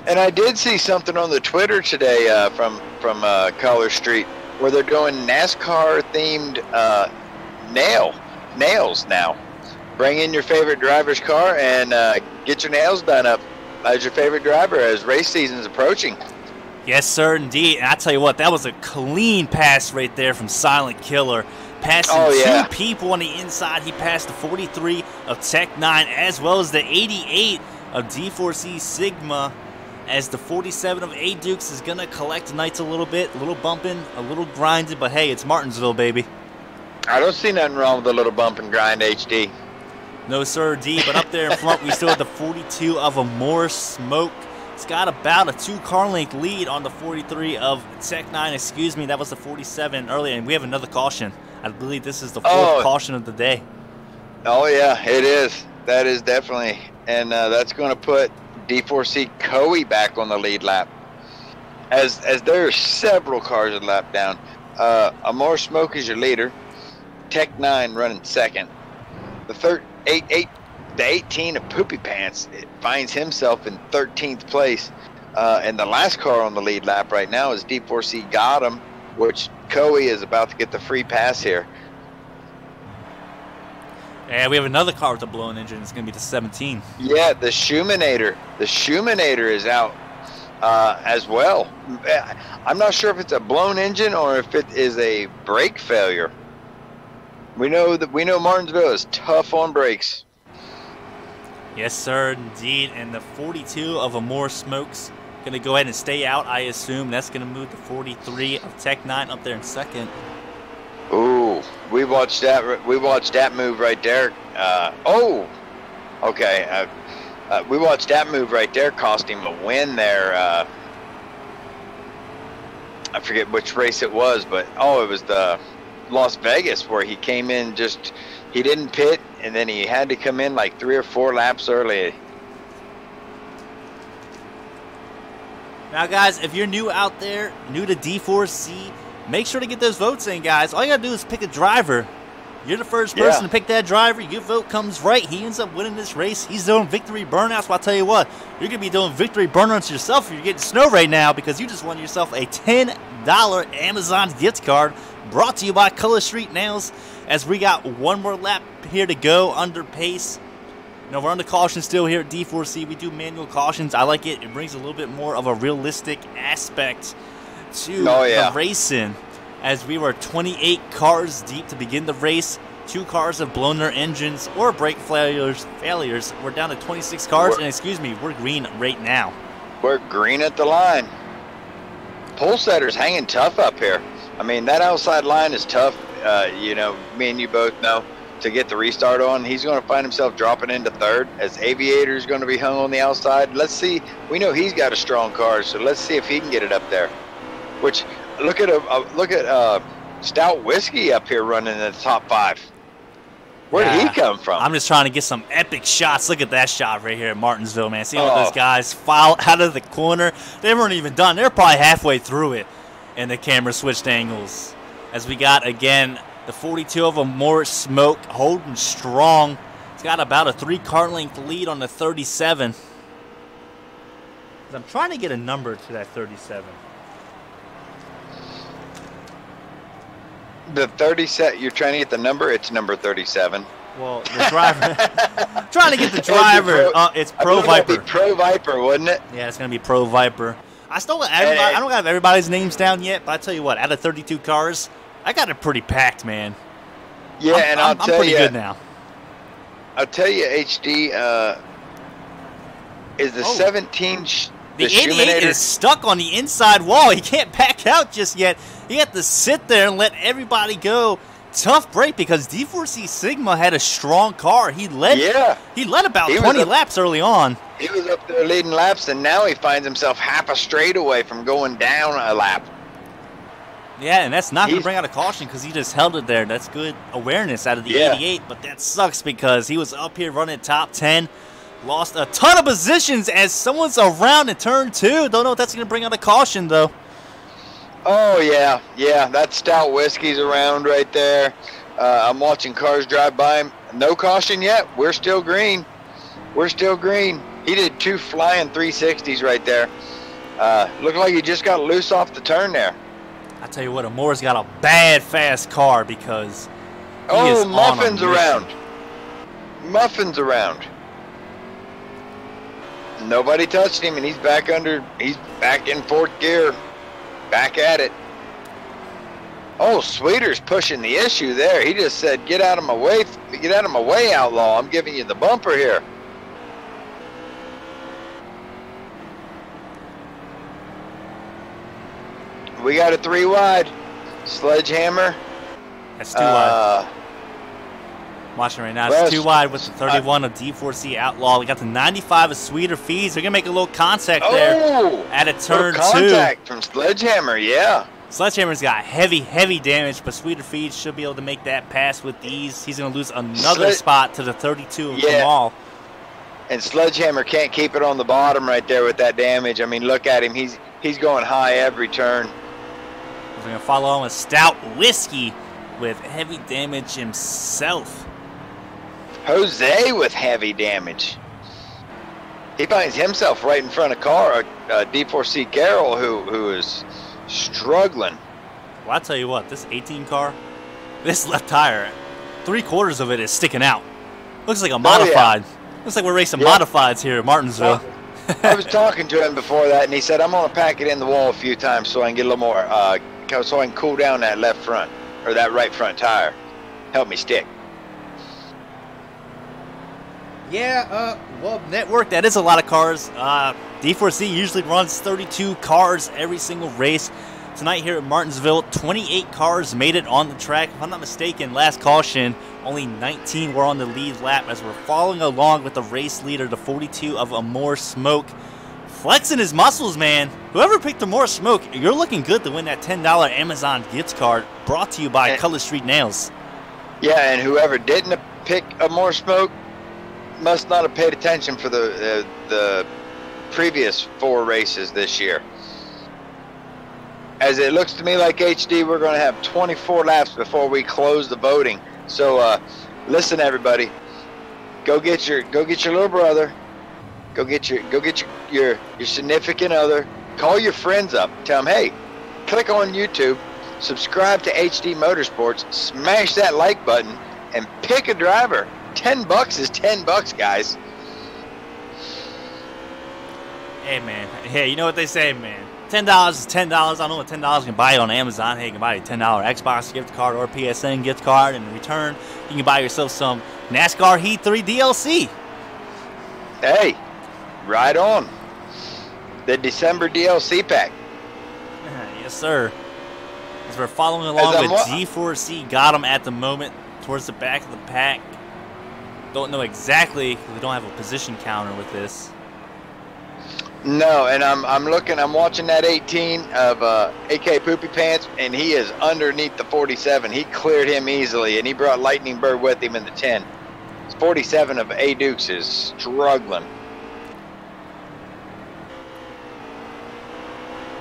And I did see something on the Twitter today from Color Street, where they're doing NASCAR-themed nails now. Bring in your favorite driver's car and get your nails done up as your favorite driver as race season is approaching. Yes, sir, indeed. And I tell you what, that was a clean pass right there from Silent Killer. Passing 2 people on the inside. He passed the 43 of Tech 9 as well as the 88 of D4C Sigma, as the 47 of A Dukes is going to collect the Knights a little bit. A little bumping, a little grinded, but hey, it's Martinsville, baby. I don't see nothing wrong with a little bump and grind, HD. No, sir, D. But up there in front, we still have the 42 of a More Smoke. It's got about a 2-car length lead on the 43 of Tech 9. Excuse me, that was the 47 earlier. And we have another caution. I believe this is the 4th caution of the day. Oh, yeah, it is. That is definitely. And that's going to put D4C Coe back on the lead lap. As there are several cars a lap down. A More Smoke is your leader. Tech 9 running second. The 18 of Poopy Pants finds himself in 13th place. And the last car on the lead lap right now is D4C Gotham, which Coe is about to get the free pass here. And we have another car with a blown engine. It's going to be the 17. Yeah, the Shumanator. The Shumanator is out as well. I'm not sure if it's a blown engine or if it is a brake failure. We know Martinsville is tough on brakes. Yes, sir, indeed. And the 42 of a More Smokes going to go ahead and stay out, I assume. That's going to move the 43 of Tech 9 up there in second. Ooh, we watched that move right there. Okay. We watched that move right there cost him a win there. I forget which race it was, but it was the Las Vegas where he came in he didn't pit, and then he had to come in like 3 or 4 laps early. Now, guys, if you're new out there, new to D4C, make sure to get those votes in, guys. All you got to do is pick a driver. You're the first person to pick that driver. Your vote comes right. He ends up winning this race. He's doing victory burnouts. Well, I'll tell you what, you're going to be doing victory burnouts yourself if you're getting snow right now, because you just won yourself a $10 Amazon gift card brought to you by Color Street Nails. As we got one more lap here to go under pace. You know, we're under caution still here at D4C. We do manual cautions. I like it. It brings a little bit more of a realistic aspect to the racing. As we were 28 cars deep to begin the race, 2 cars have blown their engines or brake failures. We're down to 26 cars, and excuse me, we're green right now. We're green at the line. Pole setter's hanging tough up here. I mean, that outside line is tough. You know, me and you both know, to get the restart on. He's going to find himself dropping into third, as Aviator's going to be hung on the outside. Let's see. We know he's got a strong car, so let's see if he can get it up there. Which, look at Stout Whiskey up here running in the top 5. Where did he come from? I'm just trying to get some epic shots. Look at that shot right here at Martinsville, man. See all those guys file out of the corner. They weren't even done. They're probably halfway through it, and the camera switched angles. As we got, again, the 42 of them, more smoke, holding strong. It's got about a 3-car length lead on the 37. I'm trying to get a number to that 37. The 37, you're trying to get the number? It's number 37. Well, the driver. Trying to get the driver. It's Pro Viper. It'd be Pro Viper, wouldn't it? Yeah, it's going to be Pro Viper. I don't have everybody's names down yet, but I tell you what, out of 32 cars, I got it pretty packed, man. Yeah, I'm pretty good now. I'll tell you, HD, is the 17... The 88 is stuck on the inside wall. He can't back out just yet. He had to sit there and let everybody go. Tough break, because D4C Sigma had a strong car. He led about 20 laps early on. He was up there leading laps, and now he finds himself half a straightaway from going down a lap. Yeah, and that's not going to bring out a caution, because he just held it there. That's good awareness out of the 88, but that sucks because he was up here running top 10. Lost a ton of positions as someone's around in turn 2. Don't know if that's going to bring out a caution, though. Oh, yeah. Yeah, that Stout Whiskey's around right there. I'm watching cars drive by him. No caution yet. We're still green. We're still green. He did 2 flying 360s right there. Looked like he just got loose off the turn there. I tell you what, Amore's got a bad, fast car, because he is Muffin's around. Muffin's around. Nobody touched him, and he's back in 4th gear. Back at it. Oh, Sweeter's pushing the issue there. He just said, get out of my way. Get out of my way, outlaw. I'm giving you the bumper here. We got a 3 wide. Sledgehammer. That's 2 wide. Watching right now, it's 2 wide with the 31 of D4C Outlaw. We got the 95 of Sweeter Fees. They're going to make a little contact there at a turn 2. Contact from Sledgehammer, yeah. Sledgehammer's got heavy, heavy damage, but Sweeter Fees should be able to make that pass with ease. He's going to lose another spot to the 32 of Kamal. And Sledgehammer can't keep it on the bottom right there with that damage. I mean, look at him. He's going high every turn. We're going to follow on with Stout Whiskey with heavy damage himself. Jose with heavy damage. He finds himself right in front of D4C Carroll, who is struggling. Well, I'll tell you what, this 18 car, this left tire, 3/4 of it is sticking out. Looks like a modified. Looks like we're racing modifieds here at Martinsville. I was talking to him before that, and he said, I'm going to pack it in the wall a few times so I can get a little more, so I can cool down that left front, or that right front tire. Help me stick. Yeah, well, network, that is a lot of cars. D4C usually runs 32 cars every single race. Tonight here at Martinsville, 28 cars made it on the track. If I'm not mistaken, last caution, only 19 were on the lead lap as we're following along with the race leader, the 42 of Amore Smoke. Flexing his muscles, man. Whoever picked Amore Smoke, you're looking good to win that $10 Amazon gift card brought to you by Color Street Nails. Yeah, and whoever didn't pick Amore Smoke must not have paid attention for the previous 4 races this year. As it looks to me like HD, we're going to have 24 laps before we close the voting. So listen, everybody, go get your little brother, go get your significant other, call your friends up, tell them, hey, click on YouTube, subscribe to HD Motorsports, smash that like button, and pick a driver. $10 is $10, guys. Hey, man. Hey, you know what they say, man. $10 is $10. I don't know what $10 can buy you on Amazon. Hey, you can buy a $10 Xbox gift card or PSN gift card. And in return, you can buy yourself some NASCAR Heat 3 DLC. Hey, right on. The December DLC pack. Yes, sir. As we're following along with D4C, got him at the moment towards the back of the pack. Don't know exactly. We don't have a position counter with this. No, and I'm watching that 18 of AK Poopy Pants, and he is underneath the 47. He cleared him easily, and he brought Lightning Bird with him in the 10. It's 47 of A Dukes is struggling.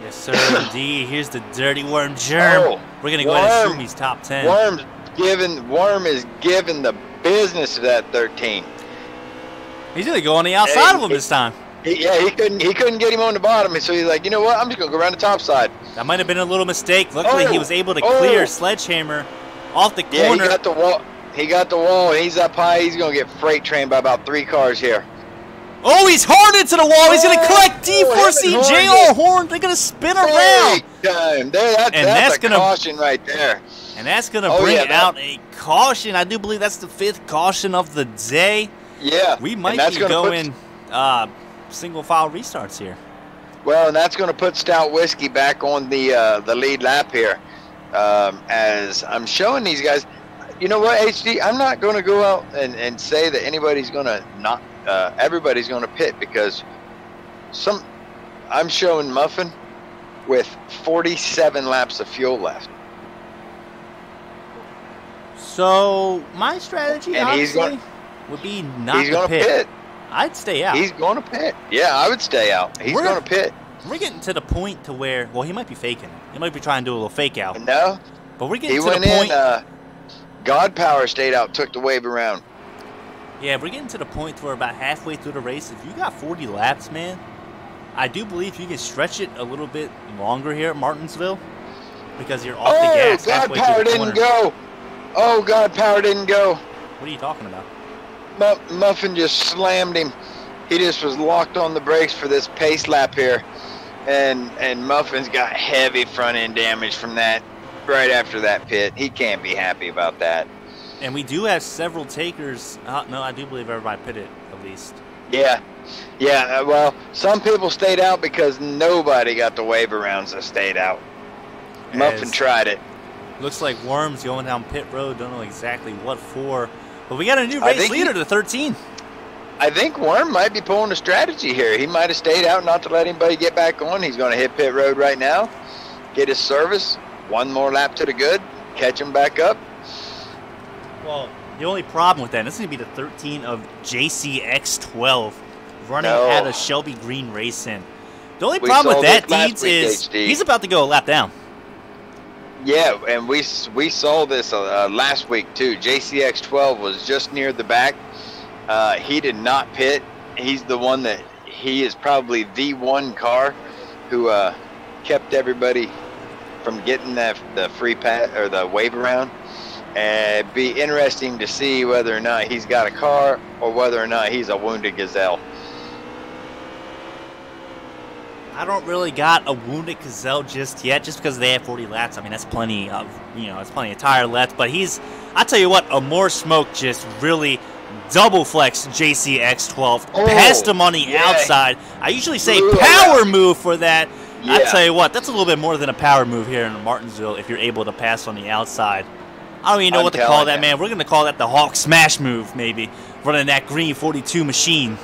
Yes, sir, indeed. Here's the Dirty Worm Germ. Oh, we're going to go ahead and assume he's top 10. Worm is giving the business to that 13. He's going to go on the outside of him this time. He couldn't get him on the bottom, so he's like, you know what? I'm just gonna go around the top side. That might have been a little mistake. Luckily, he was able to clear Sledgehammer off the corner. Yeah, he got the wall. He got the wall, and he's up high. He's gonna get freight trained by about 3 cars here. Oh, he's hard into the wall. He's gonna collect D4C JR horn. They're gonna spin around. Time. That's a caution right there. And that's gonna bring out a caution. I do believe that's the 5th caution of the day. Yeah, we might be going single file restarts here. Well, and that's going to put Stout Whiskey back on the lead lap here. As I'm showing these guys, you know what, HD, I'm not going to go out and say that anybody's going to not, everybody's going to pit, because I'm showing Muffin with 47 laps of fuel left. So my strategy, and honestly, would be not to pit. I'd stay out. He's going to pit. Yeah, I would stay out. He's going to pit. We're getting to the point to where, well, he might be faking. He might be trying to do a little fake out. No. But we're getting to the point. God Power stayed out, took the wave around. Yeah, we're getting to the point where about halfway through the race, if you got 40 laps, man, I do believe you can stretch it a little bit longer here at Martinsville, because you're off the gas halfway through the corner. God Power didn't go. Oh, God Power didn't go. What are you talking about? Muffin just slammed him. He just was locked on the brakes for this pace lap here, and Muffin's got heavy front end damage from that right after that pit. He can't be happy about that. And we do have several takers. No, I do believe everybody pitted at least. Yeah. Well, some people stayed out because nobody got the wave around, so stayed out. Muffin tried it. Looks like Worm's going down pit road. Don't know exactly what for. But we got a new race leader to 13. I think Worm might be pulling a strategy here. He might have stayed out not to let anybody get back on. He's going to hit pit road right now, get his service, one more lap to the good, catch him back up. Well, the only problem with that, this is going to be the 13 of JCX12 running at a Shelby Green Racing. The only problem with that, Deeds, is he's about to go a lap down. Yeah, and we saw this last week too. JCX12 was just near the back. He did not pit. He's the one that he is probably the one car who kept everybody from getting the free pat or the wave around. And it'd be interesting to see whether or not he's got a car or whether or not he's a wounded gazelle. I don't really got a wounded gazelle just yet, just because they have 40 laps. I mean, that's plenty of, that's plenty of tire left. But I tell you what, a more smoke just really double flex JCX12. Passed him on the outside. I usually say power move for that. Yeah. I tell you what, that's a little bit more than a power move here in Martinsville if you're able to pass on the outside. I don't even know what to call that, man. We're going to call that the Hawk Smash move, maybe, running that green 42 machine.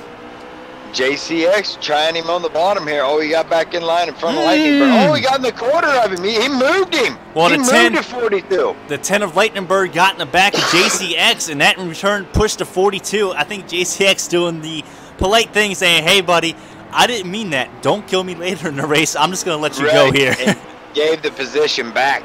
JCX trying him on the bottom here. Oh, he got back in line in front of Lightning Bird. Oh, he got in the corner of him. He moved him. Well, he moved to 42. The 10 of Lightning Bird got in the back of JCX, and that in return pushed to 42. I think JCX doing the polite thing, saying, hey, buddy, I didn't mean that. Don't kill me later in the race. I'm just going to let you go here. And gave the position back.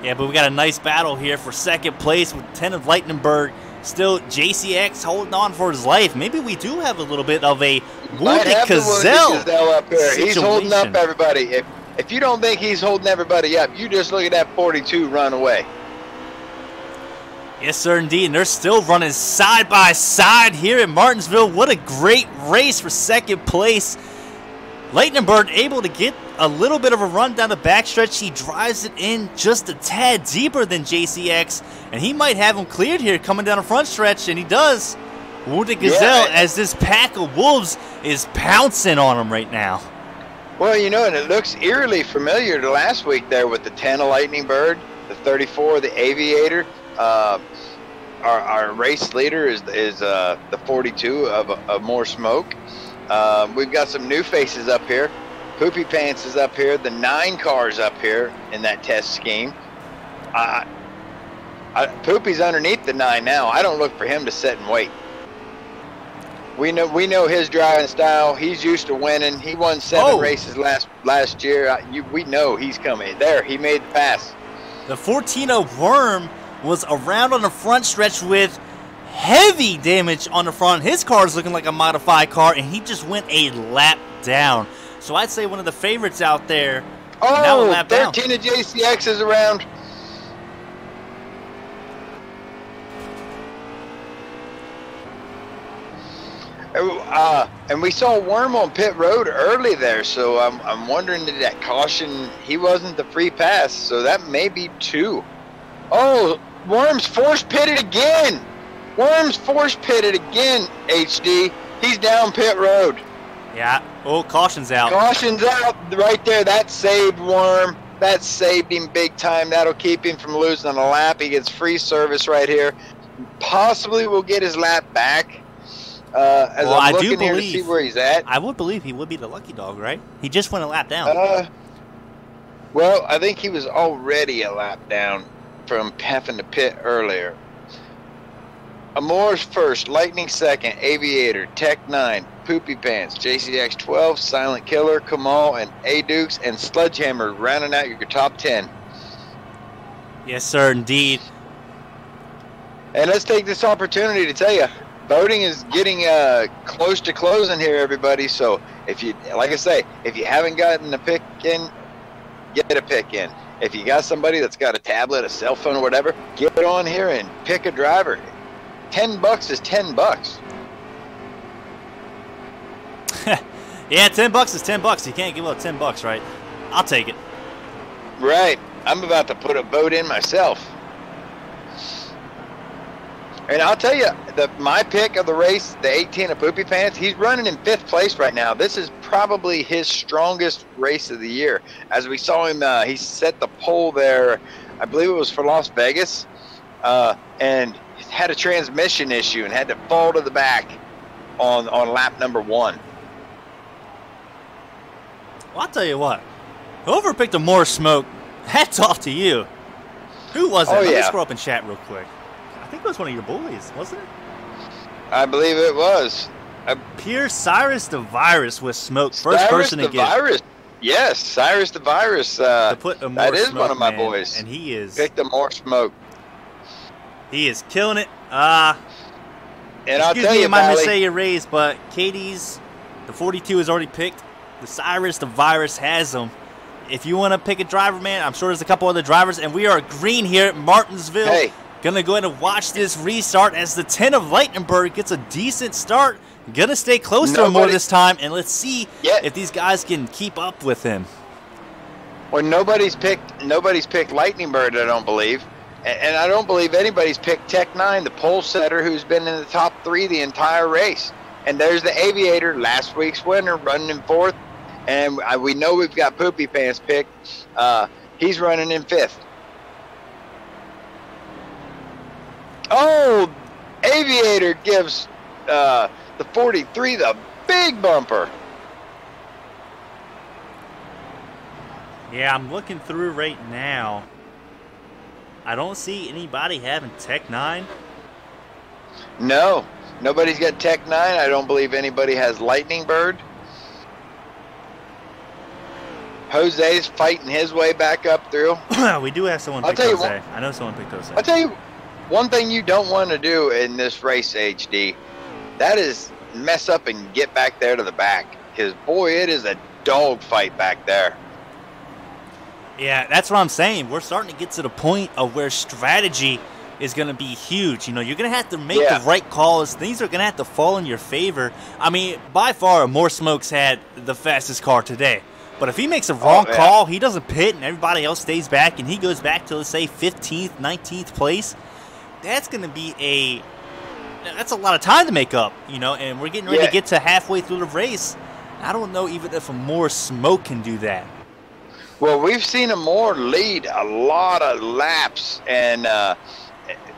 Yeah, but we got a nice battle here for second place with 10 of Lightningberg. Still, JCX holding on for his life. Maybe we do have a little bit of a wounded Gazelle up here. situation. He's holding up everybody. If you don't think he's holding everybody up, you just look at that 42 run away. Yes, sir, indeed. And they're still running side by side here in Martinsville. What a great race for second place. Lightningberg able to get a little bit of a run down the backstretch. He drives it in just a tad deeper than JCX, and he might have him cleared here coming down the front stretch, and he does. Wounded Gazelle, as this pack of wolves is pouncing on him right now. Well, you know, and it looks eerily familiar to last week there with the 10 of Lightningbird, the 34 of the Aviator. Our race leader is the 42 of More Smoke. We've got some new faces up here. Poopy Pants is up here. The 9 car's up here in that test scheme. Poopy's underneath the 9 now. I don't look for him to sit and wait. We know his driving style. He's used to winning. He won 7 races last year. We know he's coming. There, he made the pass. The 14 of Worm was around on the front stretch with heavy damage on the front. His car is looking like a modified car, and he just went a lap down. So I'd say one of the favorites out there. Oh, 13 of JCX is around. And we saw Worm on pit road early there, so I'm wondering, did that caution, he wasn't the free pass, so that may be 2. Oh, Worm's force pitted again. Worm's force pitted again, HD. He's down pit road. Yeah. Oh, caution's out. Caution's out right there. That saved Worm. That saved him big time. That'll keep him from losing a lap. He gets free service right here. Possibly will get his lap back. As I'm looking here to see where he's at. I would believe he would be the lucky dog, right? He just went a lap down. Well, I think he was already a lap down from having to pit earlier. Amore's first, Lightning second, Aviator, Tech 9, Poopy Pants, JCX 12, Silent Killer, Kamal, and A-Dukes, and Sledgehammer rounding out your top 10. Yes, sir, indeed. And let's take this opportunity to tell you, voting is getting close to closing here, everybody. So if you, like I say, if you haven't gotten a pick in, get a pick in. If you got somebody that's got a tablet, a cell phone, or whatever, get on here and pick a driver. $10 is $10. Yeah, $10 is $10. You can't give up $10, right? I'll take it. Right. I'm about to put a vote in myself. And I'll tell you, my pick of the race, the 18 of Poopy Pants, he's running in 5th place right now. This is probably his strongest race of the year. As we saw him, he set the pole there, I believe it was for Las Vegas, and had a transmission issue and had to fall to the back on lap number 1. Well, I'll tell you what. Whoever picked a More Smoke, hats off to you. Who was it? Let me scroll up in chat real quick. I think it was one of your boys, wasn't it? I believe it was. Pure Cyrus the Virus with Smoke. First person to get Virus. Yes, Cyrus the Virus. To put a More that is Smoke, one of my man, boys. And he is picked a More Smoke. He is killing it. And I'll tell you, I might missay your raise, but Katie's, the 42 is already picked. The Cyrus the Virus has him. If you want to pick a driver, man, I'm sure there's a couple other drivers, and we are green here at Martinsville. Hey. Gonna go ahead and watch this restart as the 10 of Lightningberg gets a decent start. Gonna stay close to him more this time, and let's see if these guys can keep up with him. Well, nobody's picked Lightningbird, I don't believe. And I don't believe anybody's picked Tech 9, the pole setter, who's been in the top 3 the entire race. And there's the Aviator, last week's winner, running in 4th. And we know we've got Poopy Pants picked. He's running in 5th. Oh, Aviator gives the 43 the big bumper. Yeah, I'm looking through right now. I don't see anybody having Tech 9. No, nobody's got Tech 9. I don't believe anybody has Lightningbird. Jose's fighting his way back up through. We do have someone pick Jose. I know someone picked Jose. I'll tell you, one thing you don't want to do in this race, HD, that is mess up and get back there to the back. Because, boy, it is a dog fight back there. Yeah, that's what I'm saying. We're starting to get to the point of where strategy is going to be huge. You know, you're going to have to make the right calls. Things are going to have to fall in your favor. I mean, by far, More Smokes had the fastest car today. But if he makes a wrong call, he doesn't pit, and everybody else stays back, and he goes back to, let's say, 15th, 19th place, that's going to be that's a lot of time to make up, you know, and we're getting ready to get to halfway through the race. I don't know even if a More Smoke can do that. Well, we've seen a More lead a lot of laps, and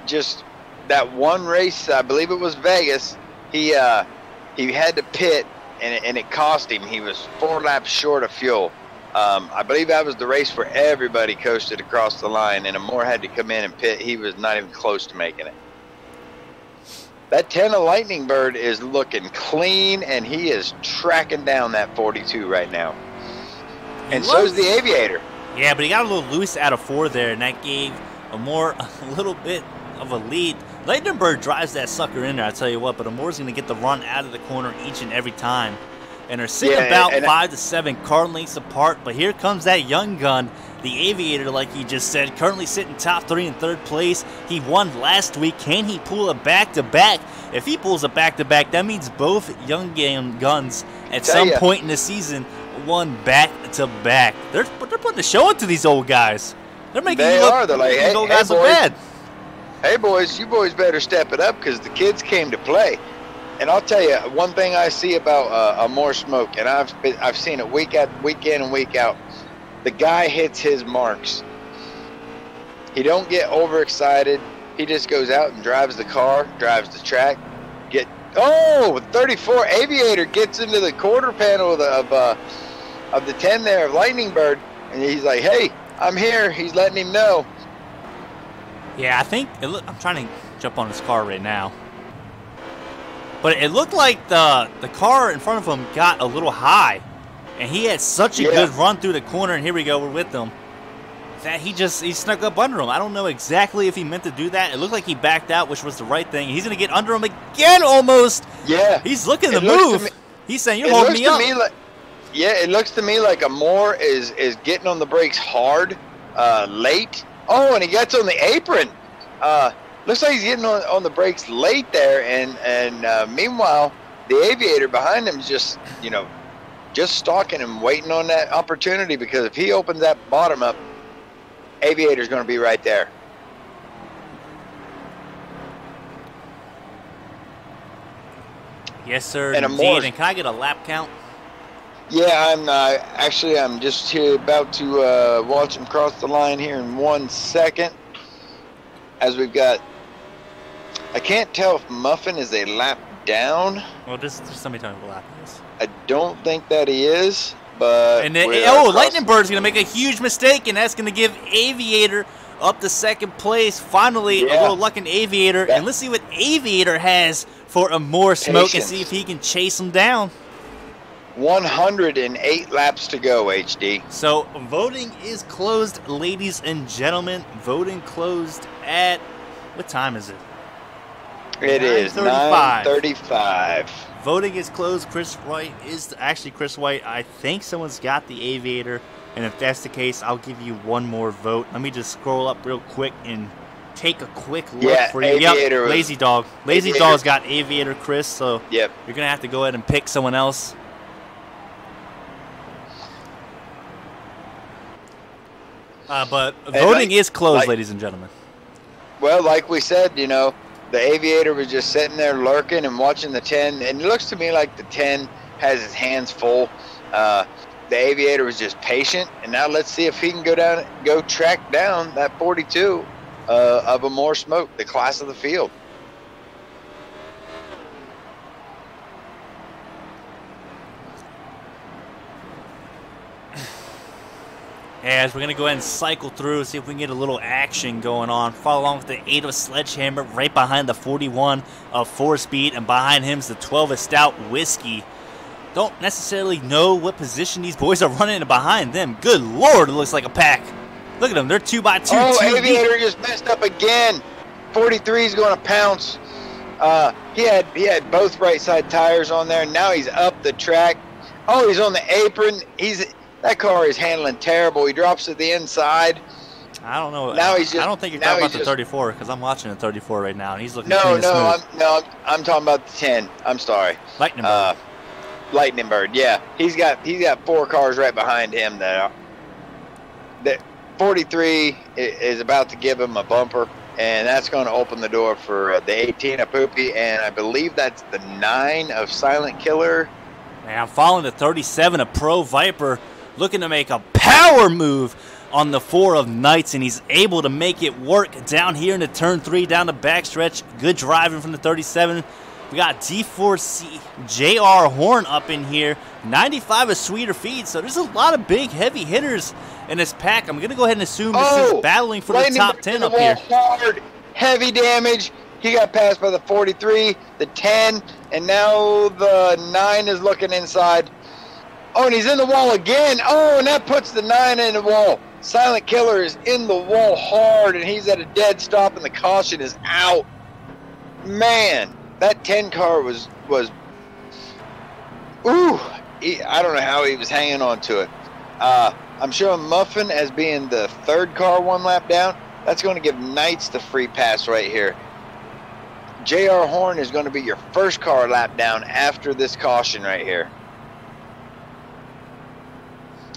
just that one race, I believe it was Vegas, he had to pit, and it cost him. He was 4 laps short of fuel. I believe that was the race where everybody coasted across the line, and a More had to come in and pit. He was not even close to making it. That 10 of Lightning Bird is looking clean, and he is tracking down that 42 right now. And so is the Aviator. Yeah, but he got a little loose out of 4 there, and that gave a little bit of a lead. Lightning Bird drives that sucker in there, I tell you what, but Amore's going to get the run out of the corner each and every time. And they're sitting about 5 to 7 car lengths apart, but here comes that young gun, the Aviator, like you just said, currently sitting top 3 in 3rd place. He won last week. Can he pull a back-to-back? If he pulls a back-to-back, that means both young guns at some point in the season won back-to-back. They're putting a show into these old guys. They're making these old guys look bad. Hey, boys, you boys better step it up because the kids came to play. And I'll tell you, one thing I see about a More Smoke, and I've seen it week in and week out, the guy hits his marks. He don't get overexcited. He just goes out and drives the car, drives the track. 34 Aviator gets into the quarter panel of the 10 there of Lightning Bird, and he's like, hey, I'm here. He's letting him know. Yeah, I think I'm trying to jump on his car right now. But it looked like the car in front of him got a little high. And he had such a good run through the corner, and here we go, we're with them, that he snuck up under him. I don't know exactly if he meant to do that. It looked like he backed out, which was the right thing. He's going to get under him again almost. Yeah. He's looking to move. He's saying, you're holding me up. It looks to me like a More is getting on the brakes hard, late. Oh, and he gets on the apron. Looks like he's getting on the brakes late there, and meanwhile, the Aviator behind him is just stalking him, waiting on that opportunity, because if he opens that bottom up, Aviator's going to be right there. Yes, sir. And indeed. And can I get a lap count? Yeah, I'm just here about to watch him cross the line here in 1 second. As we've got, I can't tell if Muffin is a lap down. Well, just somebody tell me what lap it is. I don't think that he is, but... And Lightning Bird's going to make a huge mistake, and that's going to give Aviator up to 2nd place. Finally, a little luck in Aviator. And let's see what Aviator has for a More Smoke and see if he can chase him down. 108 laps to go, HD. So, voting is closed, ladies and gentlemen. Voting closed at... What time is it? It is 9:35. Voting is closed. Chris White, I think someone's got the Aviator. And if that's the case, I'll give you one more vote. Let me just scroll up real quick and take a quick look for you. Aviator Lazy Dog. Lazy Dog's got Aviator, Chris. So you're going to have to go ahead and pick someone else. But voting is closed, ladies and gentlemen. Well, like we said, the Aviator was just sitting there lurking and watching the 10, and it looks to me like the 10 has his hands full. The Aviator was just patient, and now let's see if he can go track down that 42 of a More Smoke, the class of the field. As we're going to go ahead and cycle through, see if we can get a little action going on. Follow along with the 8 of Sledgehammer right behind the 41 of 4-Speed, and behind him is the 12 of Stout Whiskey. don't necessarily know what position these boys are running behind them. Good Lord, it looks like a pack. Look at them. They're 2x2. Oh, two Aviator deep. just messed up again. 43 is going to pounce. He had both right side tires on there. Now he's up the track. Oh, he's on the apron. That car is handling terrible. He drops to the inside. I don't know. Now he's just, I don't think you're talking about the 34 because I'm watching the 34 right now and he's looking clean and smooth. I'm talking about the 10. I'm sorry. Lightning Bird. Lightning Bird. Yeah, he's got 4 cars right behind him that 43 is about to give him a bumper, and that's going to open the door for the 18 of Poopy, and I believe that's the 9 of Silent Killer. And I'm following the 37 of Pro Viper, looking to make a power move on the 4 of Knights, and he's able to make it work down here in the turn 3, down the backstretch. Good driving from the 37. We got D4C, JR Horn up in here. 95 of Sweeter Feed, so there's a lot of big, heavy hitters in this pack. I'm going to go ahead and assume this is battling for the top 10 up here. Hard, heavy damage. He got passed by the 43, the 10, and now the 9 is looking inside. Oh, and he's in the wall again. Oh, and that puts the 9 in the wall. Silent Killer is in the wall hard, and he's at a dead stop, and the caution is out. Man, that 10 car was ooh, I don't know how he was hanging on to it. I'm showing Muffin as being the 3rd car 1 lap down. That's going to give Knights the free pass right here. JR Horn is going to be your 1st car lap down after this caution right here.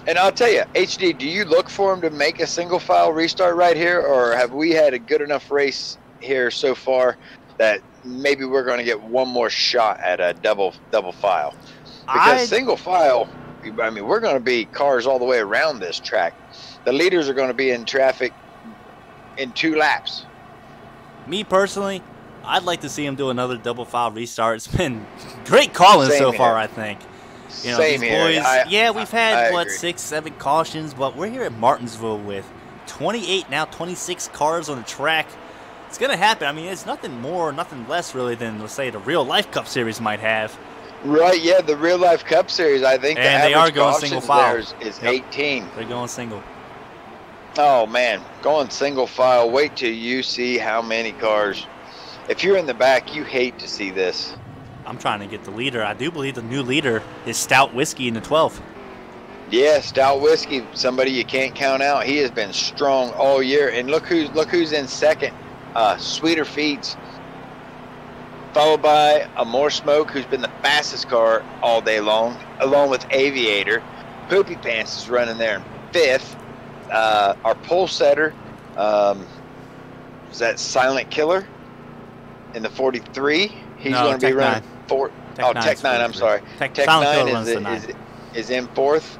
And I'll tell you, HD, do you look for him to make a single file restart right here, or have we had a good enough race here so far that maybe we're going to get one more shot at a double file? Because single file, I mean, we're going to be cars all the way around this track. The leaders are going to be in traffic in 2 laps. Me personally, I'd like to see him do another double file restart. It's been great calling so far, I think. You know, Same these here. boys, we've had, agree. 6, 7 cautions, but we're here at Martinsville with 28, now 26 cars on the track. It's going to happen. I mean, it's nothing more, nothing less, really, than, let's say, the real-life Cup Series might have. Right, yeah, the real-life Cup Series, I think and the they are average going single file. is 18. They're going single. Oh, man, going single file. Wait till you see how many cars. If you're in the back, you hate to see this. I'm trying to get the leader. I do believe the new leader is Stout Whiskey in the 12th. Yeah, Stout Whiskey, somebody you can't count out. He has been strong all year. And look who's in second. Sweeter Feeds. Followed by a More Smoke, who's been the fastest car all day long, along with Aviator. Poopy Pants is running there in 5th. Our pole setter, is that Silent Killer in the 43? He's going to be running 4th. Oh, Tech 9, I'm sorry. Tech 9 is in 4th.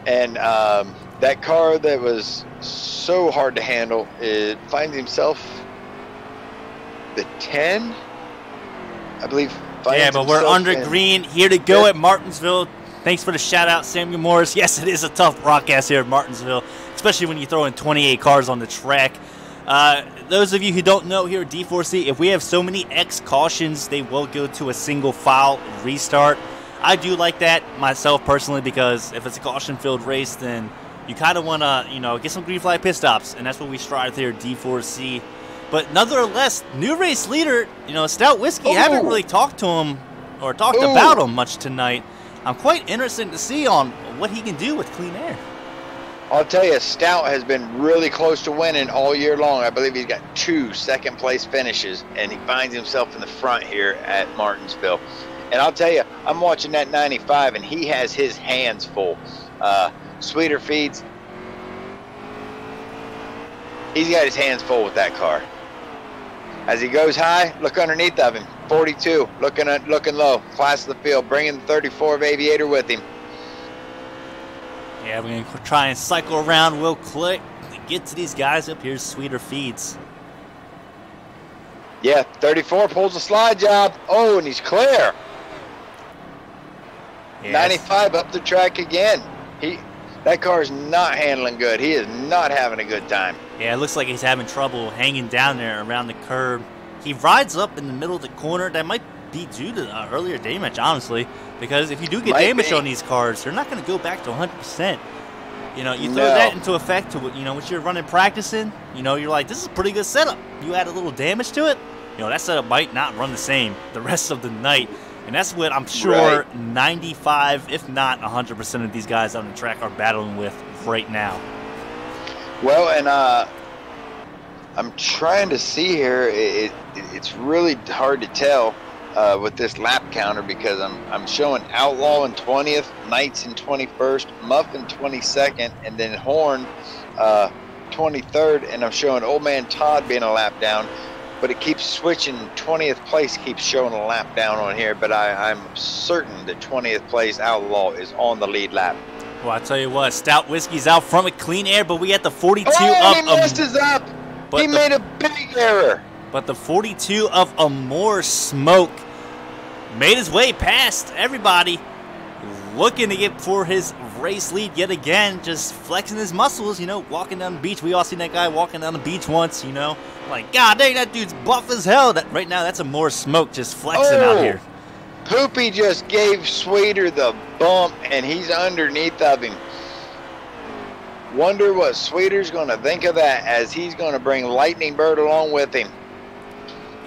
And that car that was so hard to handle, it finds himself the 10, I believe. Yeah, but we're under green, here to go at Martinsville. Thanks for the shout-out, Samuel Morris. Yes, it is a tough broadcast here at Martinsville, especially when you throw in 28 cars on the track. Those of you who don't know here at D4C, if we have so many X cautions, they will go to a single file restart. I do like that myself personally, because if it's a caution-filled race, then you kind of want to, get some green flag pit stops, and that's what we strive here at D4C. But nonetheless, new race leader, Stout Whiskey, haven't really talked to him or talked about him much tonight. I'm quite interested to see on what he can do with clean air. I'll tell you, Stout has been really close to winning all year long. I believe he's got 2 second-place finishes, and he finds himself in the front here at Martinsville. And I'll tell you, I'm watching that 95, and he has his hands full. Sweeter Feeds, he's got his hands full with that car. As he goes high, look underneath of him. 42, looking low, class of the field, bringing the 34 of Aviator with him. Yeah, we're going to try and cycle around real quick to get to these guys up here, Sweeter Feeds. Yeah, 34 pulls a slide job. Oh, and he's clear. Yes. 95 up the track again. That car is not handling good. He is not having a good time. Yeah, it looks like he's having trouble hanging down there around the curb. He rides up in the middle of the corner. That might be due to earlier damage, honestly, Because if you do get damage on these cars, they're not going to go back to 100%. You know, you throw that into effect to, you know, what you're running practicing, you know, you're like, this is a pretty good setup. You add a little damage to it, you know, that setup might not run the same the rest of the night. And that's what I'm sure 95, if not 100% of these guys on the track are battling with right now. Well, and I'm trying to see here. It's really hard to tell with this lap counter because I'm showing Outlaw in 20th, Knights in 21st, Muff in 22nd, and then Horn 23rd, and I'm showing Old Man Todd being a lap down. But it keeps switching. 20th place keeps showing a lap down on here, but I'm certain that 20th place Outlaw is on the lead lap. Well, I tell you what, Stout Whiskey's out front with clean air, but we had the 42 he messed us up. He made a big error. But the 42 of Amore Smoke made his way past everybody, looking to get for his race lead yet again, just flexing his muscles, you know, walking down the beach. We all seen that guy walking down the beach once, you know. Like, God dang, that dude's buff as hell. Right now, that's Amore Smoke just flexing out here. Poopy just gave Sweeter the bump, and he's underneath of him. Wonder what Sweeter's going to think of that, as he's going to bring Lightning Bird along with him.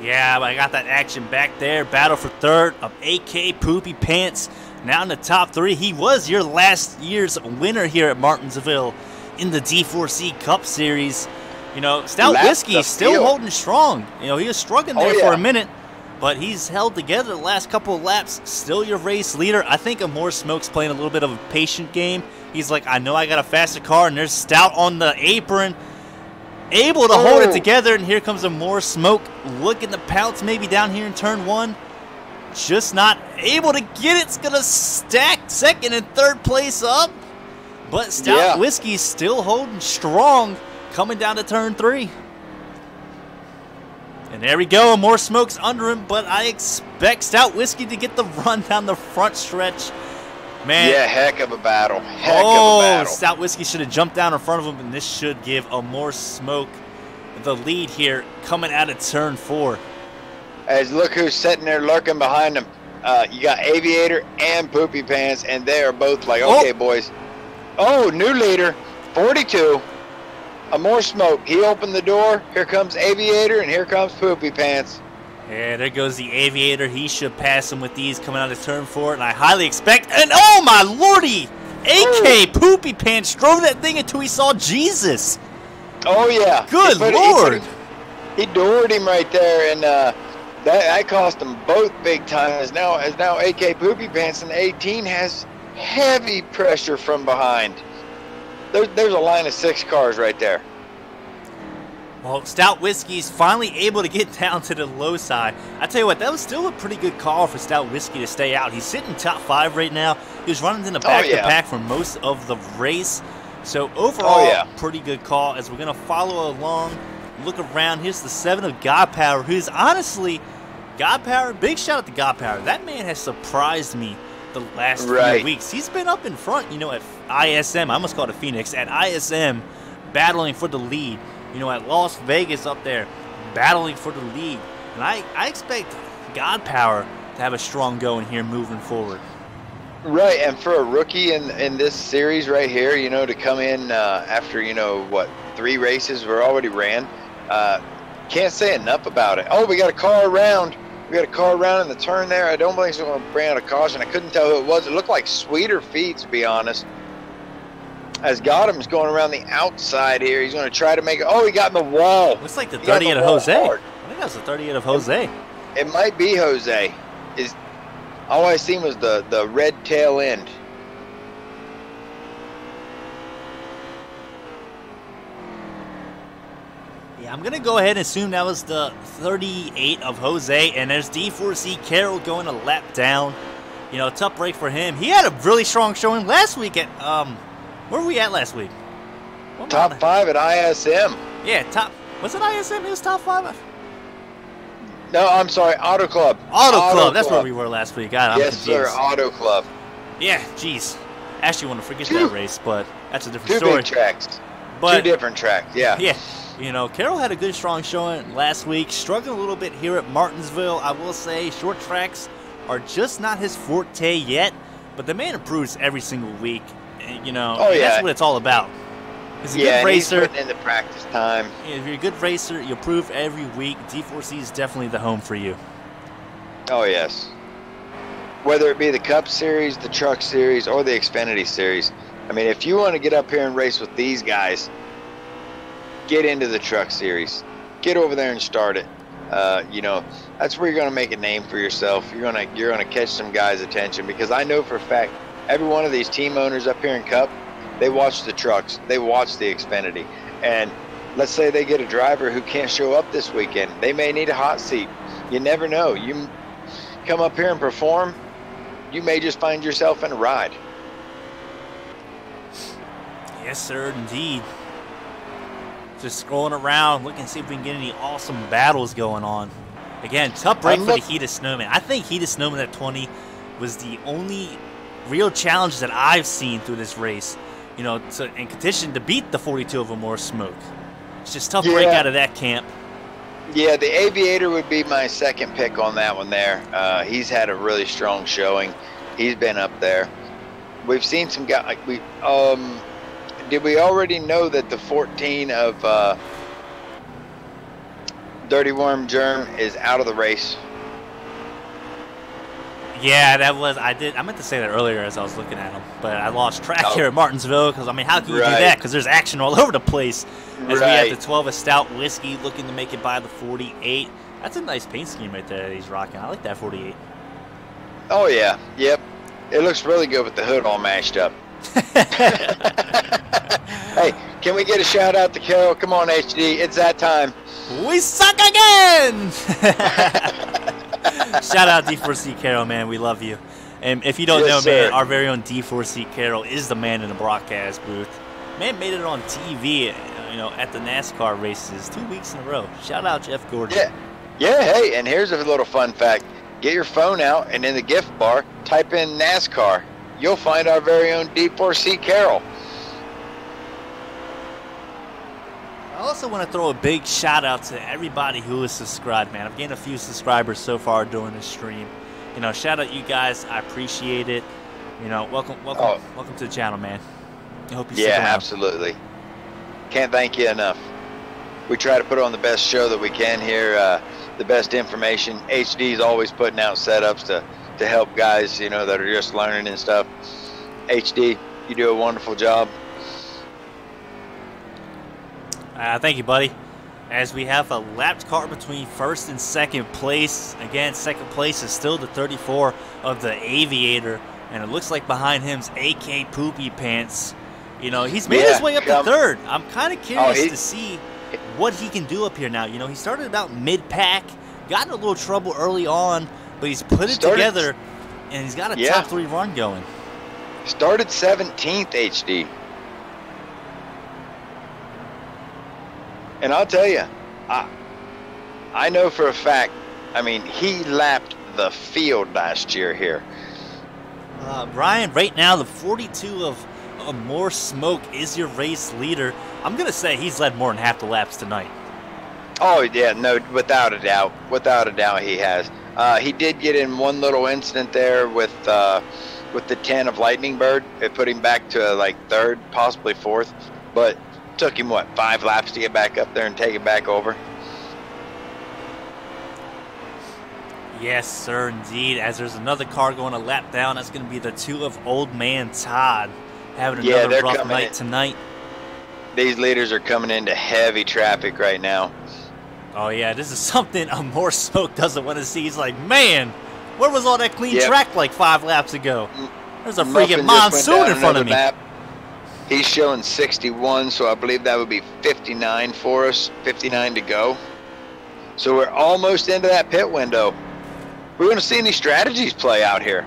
Yeah, but I got that action back there. Battle for third of AK Poopy Pants. Now in the top three. He was your last year's winner here at Martinsville in the D4C Cup Series. You know, Stout Whiskey still holding strong. You know, he was struggling there for a minute, but he's held together the last couple of laps. Still your race leader. I think Amore Smoke's playing a little bit of a patient game. He's like, I know I got a faster car, and there's Stout on the apron, able to hold it together, and here comes Amore Smoke looking to pounce maybe down here in turn one. Just not able to get it. It's going to stack second and third place up. But Stout Whiskey's still holding strong coming down to turn three. And there we go. Amore Smoke's under him, but I expect Stout Whiskey to get the run down the front stretch. Man. Yeah, heck of a battle. Heck of a battle. Stout Whiskey should have jumped down in front of him, and this should give Amore Smoke the lead here coming out of turn four. As look who's sitting there lurking behind them. You got Aviator and Poopy Pants, and they are both like, okay, boys. Oh, new leader, 42. Amore Smoke. He opened the door. Here comes Aviator, and here comes Poopy Pants. Yeah, there goes the Aviator. He should pass him with these coming out of turn four, and I highly expect. And oh my lordy! AK Poopy Pants drove that thing until he saw Jesus. Oh yeah. Good Lord. He doored him right there, and that cost them both big time. As now AK Poopy Pants in 18 has heavy pressure from behind. There's a line of 6 cars right there. Well, Stout Whiskey's finally able to get down to the low side. I tell you what, that was still a pretty good call for Stout Whiskey to stay out. He's sitting top 5 right now. He was running in the back-to-back for most of the race. So overall, pretty good call. As we're going to follow along, look around. Here's the 7 of God Power, who's honestly, God Power, big shout out to God Power. That man has surprised me the last few weeks. He's been up in front, you know, at ISM. I almost called it Phoenix. At ISM, battling for the lead. You know, at Las Vegas up there, battling for the lead. And I expect God Power to have a strong going here moving forward. Right, and for a rookie in this series right here, you know, to come in after, you know, what, 3 races were already ran, can't say enough about it. Oh, we got a car around. We got a car around in the turn there. I don't believe it's going to bring out a caution. I couldn't tell who it was. It looked like Sweeter Feet, to be honest. As Gotham's going around the outside here, he's going to try to make it. Oh, he got in the wall. Looks like the 38 of Jose. I think that's the 38 of Jose. It might be Jose. All I seen was the red tail end. Yeah, I'm going to go ahead and assume that was the 38 of Jose. And there's D4C Carroll going a lap down. You know, tough break for him. He had a really strong showing last week at where were we at last week? Top 5 at ISM. Yeah, was it ISM? It was top 5? No, I'm sorry, Auto Club. Auto Club. That's where we were last week. Yes, sir, Auto Club. Yeah, jeez. Actually, want to forget that race, but that's a different story. 2 big tracks. But 2 different tracks, yeah. Yeah. You know, Carroll had a good, strong showing last week. Struggling a little bit here at Martinsville. I will say, short tracks are just not his forte yet, but the man improves every single week. And, you know, that's what it's all about. He's a good racer. He's putting in the practice time. If you're a good racer, you improve every week. D4C is definitely the home for you. Oh, yes. Whether it be the Cup Series, the Truck Series, or the Xfinity Series. I mean, if you want to get up here and race with these guys, get into the Truck Series. Get over there and start it. You know, that's where you're going to make a name for yourself. You're gonna catch some guys' attention, because I know for a fact every one of these team owners up here in Cup, they watch the trucks, they watch the Xfinity, and let's say they get a driver who can't show up this weekend. They may need a hot seat. You never know. You come up here and perform, you may just find yourself in a ride. Yes, sir, indeed. Just scrolling around, looking to see if we can get any awesome battles going on. Again, tough break for the Heated Snowman. I think Heated Snowman at 20 was the only real challenge that I've seen through this race. You know, in competition to beat the 42 of More Smoke. It's just tough break out of that camp. Yeah, the Aviator would be my second pick on that one there. He's had a really strong showing. He's been up there. We've seen some guys like did we already know that the 14 of Dirty Worm Germ is out of the race? Yeah, that was, I meant to say that earlier as I was looking at him, but I lost track here at Martinsville, because, I mean, how can you do that? Because there's action all over the place. As we have the 12 of Stout Whiskey looking to make it by the 48. That's a nice paint scheme right there that he's rocking. I like that 48. Oh, yeah. Yep. It looks really good with the hood all mashed up. Hey, can we get a shout out to Carol? Come on, HD. It's that time. We suck again! Shout out D4C Carol, man. We love you. And if you don't know, man, our very own D4C Carol is the man in the broadcast booth. Man made it on TV, you know, at the NASCAR races 2 weeks in a row. Shout out Jeff Gordon. Yeah. Hey, and here's a little fun fact. Get your phone out, and in the gift bar, type in NASCAR. You'll find our very own D4C Carol. I also want to throw a big shout out to everybody who is subscribed, man. I've gained a few subscribers so far during this stream. You know, shout out you guys. I appreciate it. You know, welcome to the channel, man. I hope you stick around. Absolutely. Can't thank you enough. We try to put on the best show that we can here, the best information. HD's always putting out setups to help guys, you know, that are just learning and stuff. HD, you do a wonderful job. Thank you, buddy. As we have a lapped car between first and second place. Again, second place is still the 34 of the Aviator. And it looks like behind him's AK Poopy Pants. You know, he's made his way up to third. I'm kind of curious to see what he can do up here now. You know, he started about mid-pack, got in a little trouble early on, but he's put it together, and he's got a top 3 run going. Started 17th, HD. And I'll tell you, I know for a fact, I mean, he lapped the field last year here. Brian, right now, the 42 of More Smoke is your race leader. I'm going to say he's led more than half the laps tonight. Oh, yeah, no, without a doubt. Without a doubt he has. He did get in one little incident there with the 10 of Lightning Bird. It put him back to, like, third, possibly fourth. But took him, what, 5 laps to get back up there and take it back over? Yes, sir, indeed. As there's another car going a lap down, that's going to be the 2 of Old Man Todd. Having another rough night tonight. These leaders are coming into heavy traffic right now. Oh, yeah, this is something a More Smoke doesn't want to see. He's like, man, where was all that clean track like 5 laps ago? There's a freaking monsoon in front of me. Map. He's showing 61, so I believe that would be 59 for us, 59 to go. So we're almost into that pit window. We're going to see any strategies play out here.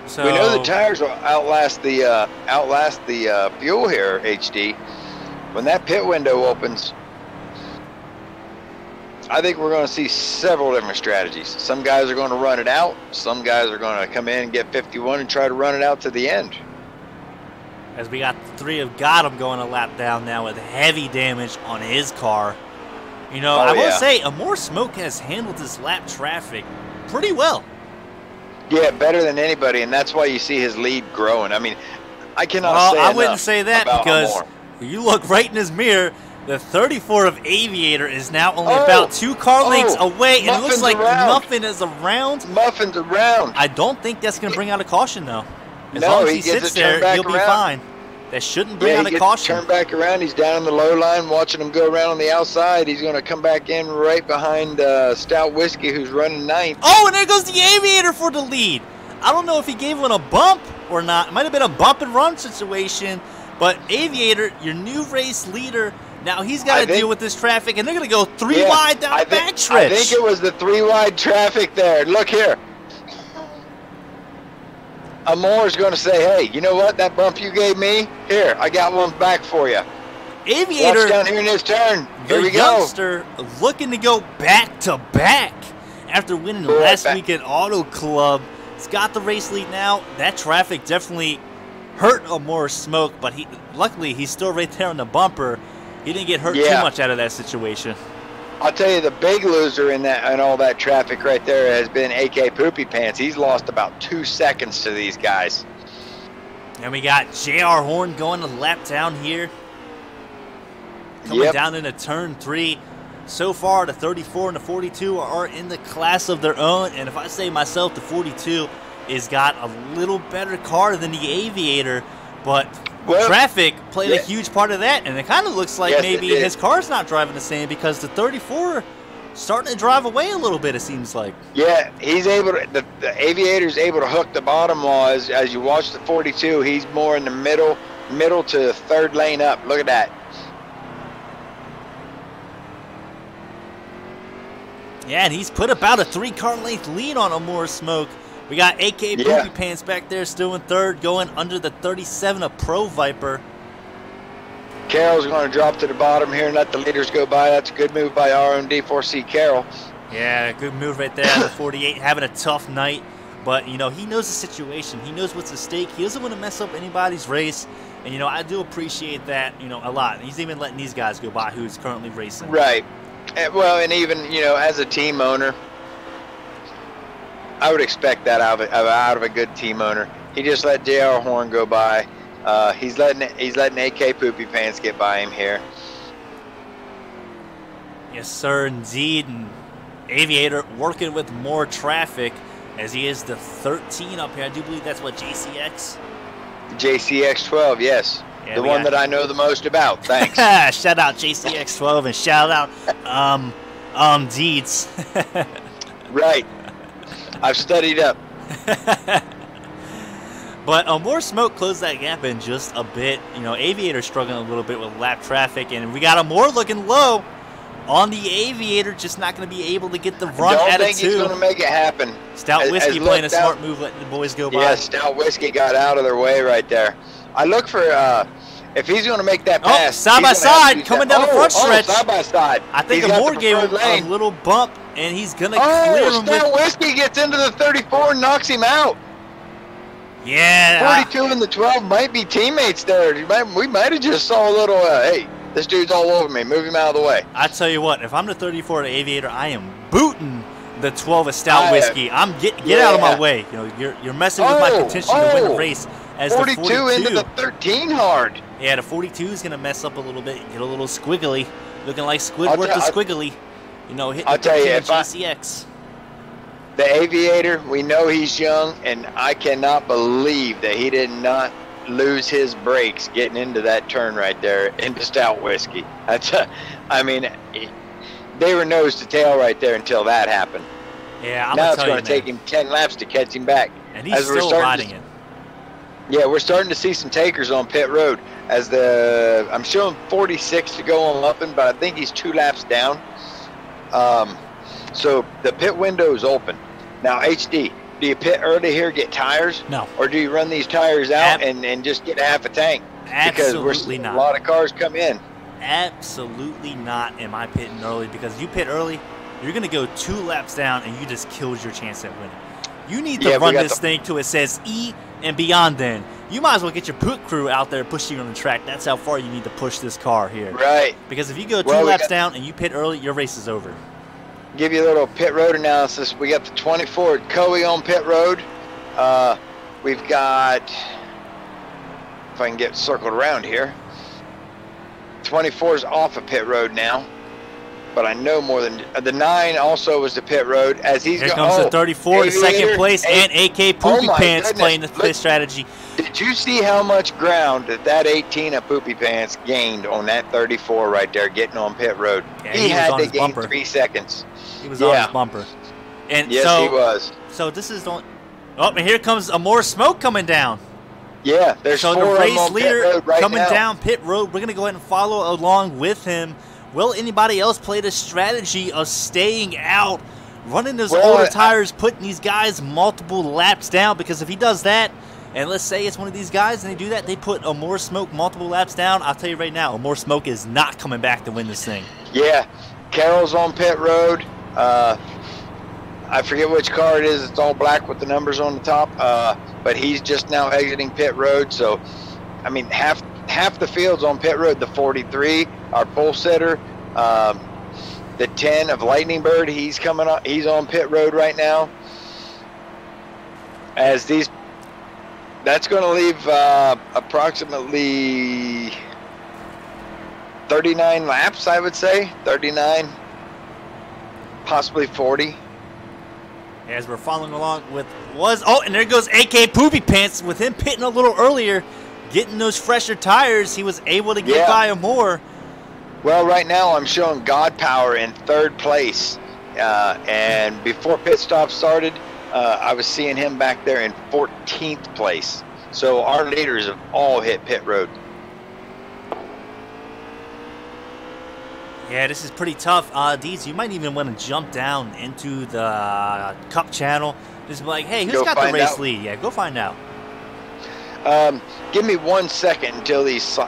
So we know the tires will outlast the fuel here, HD. When that pit window opens, I think we're going to see several different strategies. Some guys are going to run it out. Some guys are going to come in and get 51 and try to run it out to the end. As we got the 3 of Gotham going a lap down now with heavy damage on his car. You know, I will say, a More Smoke has handled this lap traffic pretty well. Yeah, better than anybody, and that's why you see his lead growing. I mean, I cannot say I enough wouldn't say that about because Amor. you look right in his mirror. The 34 of Aviator is now only about 2 car lengths away, and it looks like Muffin is around. Muffin's around. I don't think that's going to bring out a caution, though. As No, long as he he gets sits it turned there, back he'll be around. fine. That shouldn't bring out he a gets caution. turned back around. He's down on the low line, watching him go around on the outside. He's going to come back in right behind Stout Whiskey, who's running 9th. Oh, and there goes the Aviator for the lead. I don't know if he gave one a bump or not. It might have been a bump and run situation, but Aviator, your new race leader, now he's got to deal with this traffic, and they're going to go 3 wide down the backstretch. I think it was the 3 wide traffic there. Look here. Amor's going to say, hey, you know what? That bump you gave me, here, I got one back for you. Aviator, watch down here in his turn. Here we the go. youngster, looking to go back-to-back after winning last week at Auto Club. He's got the race lead now. That traffic definitely hurt Amor's smoke, but luckily he's still right there on the bumper. He didn't get hurt too much out of that situation. I'll tell you, the big loser in that and all that traffic right there has been AK Poopy Pants. He's lost about 2 seconds to these guys. And we got JR Horn going a lap down here. Coming down into turn 3. So far, the 34 and the 42 are in the class of their own. And if I say myself, the 42 has got a little better car than the Aviator. But traffic played a huge part of that. And it kind of looks like maybe his car's not driving the same because the 34 starting to drive away a little bit, it seems like. Yeah, he's able to, the Aviator's able to hook the bottom while as you watch the 42, he's more in the middle to third lane up. Look at that. Yeah, and he's put about a 3-car length lead on Amor Smoke. We got AK Poopy Pants back there still in third, going under the 37 of Pro Viper. Carroll's going to drop to the bottom here and let the leaders go by. That's a good move by our own D4C Carroll. Yeah, good move right there. The 48 having a tough night, but, you know, he knows the situation. He knows what's at stake. He doesn't want to mess up anybody's race, and, you know, I do appreciate that, you know, a lot. He's even letting these guys go by who's currently racing. Right. Well, and even, you know, as a team owner, I would expect that out of a good team owner. He just let JR Horn go by. He's letting AK Poopy Pants get by him here. Yes, sir, indeed. And Aviator working with more traffic as he is the 13 up here. I do believe that's what JCX. JCX 12, yes. Yeah, the one that I know the most about. Thanks. Shout out JCX 12 and shout out Deeds. Right. I've studied up. But More Smoke closed that gap in just a bit. You know, Aviator struggling a little bit with lap traffic, and we got Amor looking low on the Aviator, just not going to be able to get the run at it. Don't think he's going to make it happen. Stout Whiskey playing a smart move, letting the boys go by. Yeah, Stout Whiskey got out of their way right there. I look for if he's going to make that pass. Side by side, coming down the front stretch. Side by side. I think Amor gave him a little bump, and he's going to clear him. Stout Whiskey gets into the 34 and knocks him out. Yeah. 42 and the 12 might be teammates there. We might have just saw a little, hey, this dude's all over me. Move him out of the way. I tell you what, if I'm the 34 of the Aviator, I am booting the 12 of Stout Whiskey. I'm get out of my way. You know, you're messing with my contention to win the race. As 42 the 42 into the 13 hard. Yeah, the 42 is going to mess up a little bit, get a little squiggly, looking like Squidward the Squiggly. You know, hitting the GCX. The Aviator, we know he's young, and I cannot believe that he did not lose his brakes getting into that turn right there into Stout Whiskey. I mean, they were nose to tail right there until that happened. Yeah, now it's going to take him 10 laps to catch him back. And he's still riding it. Yeah, we're starting to see some takers on pit road. I'm showing 46 to go on Lumpin, but I think he's 2 laps down. So the pit window is open. Now, HD, do you pit early here, get tires? No. Or do you run these tires out and just get half a tank? Absolutely because we're seeing not. A lot of cars come in. Absolutely not am I pitting early, because if you pit early, you're going to go 2 laps down and you just killed your chance at winning. You need to run this thing till it says E and beyond then. You might as well get your pit crew out there pushing you on the track. That's how far you need to push this car here. Right. Because if you go 2 laps down and you pit early, your race is over. Give you a little pit road analysis. We got the 24 Coe on pit road. We've got, if I can get circled around here, 24's off of pit road now. But I know more than the 9 also was the pit road as he's here comes the 34 to second place, and AK Poopy Pants playing the pit strategy. Did you see how much ground that 18 of Poopy Pants gained on that 34 right there, getting on pit road? Yeah, he had to gain bumper. 3 seconds. He was on his bumper. And yes, so, he was. So this is the. Oh, and here comes more smoke coming down. Yeah, there's so 4 the of them race on leader pit road right coming now. down pit road. We're gonna go ahead and follow along with him. Will anybody else play the strategy of staying out, running those older tires, putting these guys multiple laps down? Because if he does that, and let's say it's one of these guys and they do that, they put a more smoke multiple laps down, I'll tell you right now, a more smoke is not coming back to win this thing. Yeah, Carroll's on pit road. I forget which car it is. It's all black with the numbers on the top. But he's just now exiting pit road. So, I mean, half the field's on pit road. The 43, our pole sitter, the 10 of Lightning Bird, he's coming on. He's on pit road right now. As that's going to leave approximately 39 laps, I would say. 39, possibly 40. As we're following along with and there goes AK Poopy Pants with him pitting a little earlier, getting those fresher tires. He was able to get by him more. Well, right now I'm showing God Power in 3rd place, and before pit stop started, I was seeing him back there in 14th place. So our leaders have all hit pit road. Yeah, this is pretty tough. Deeds, you might even want to jump down into the Cup channel. Just be like, hey, who's got the race lead? Yeah, go find out. Give me 1 second until these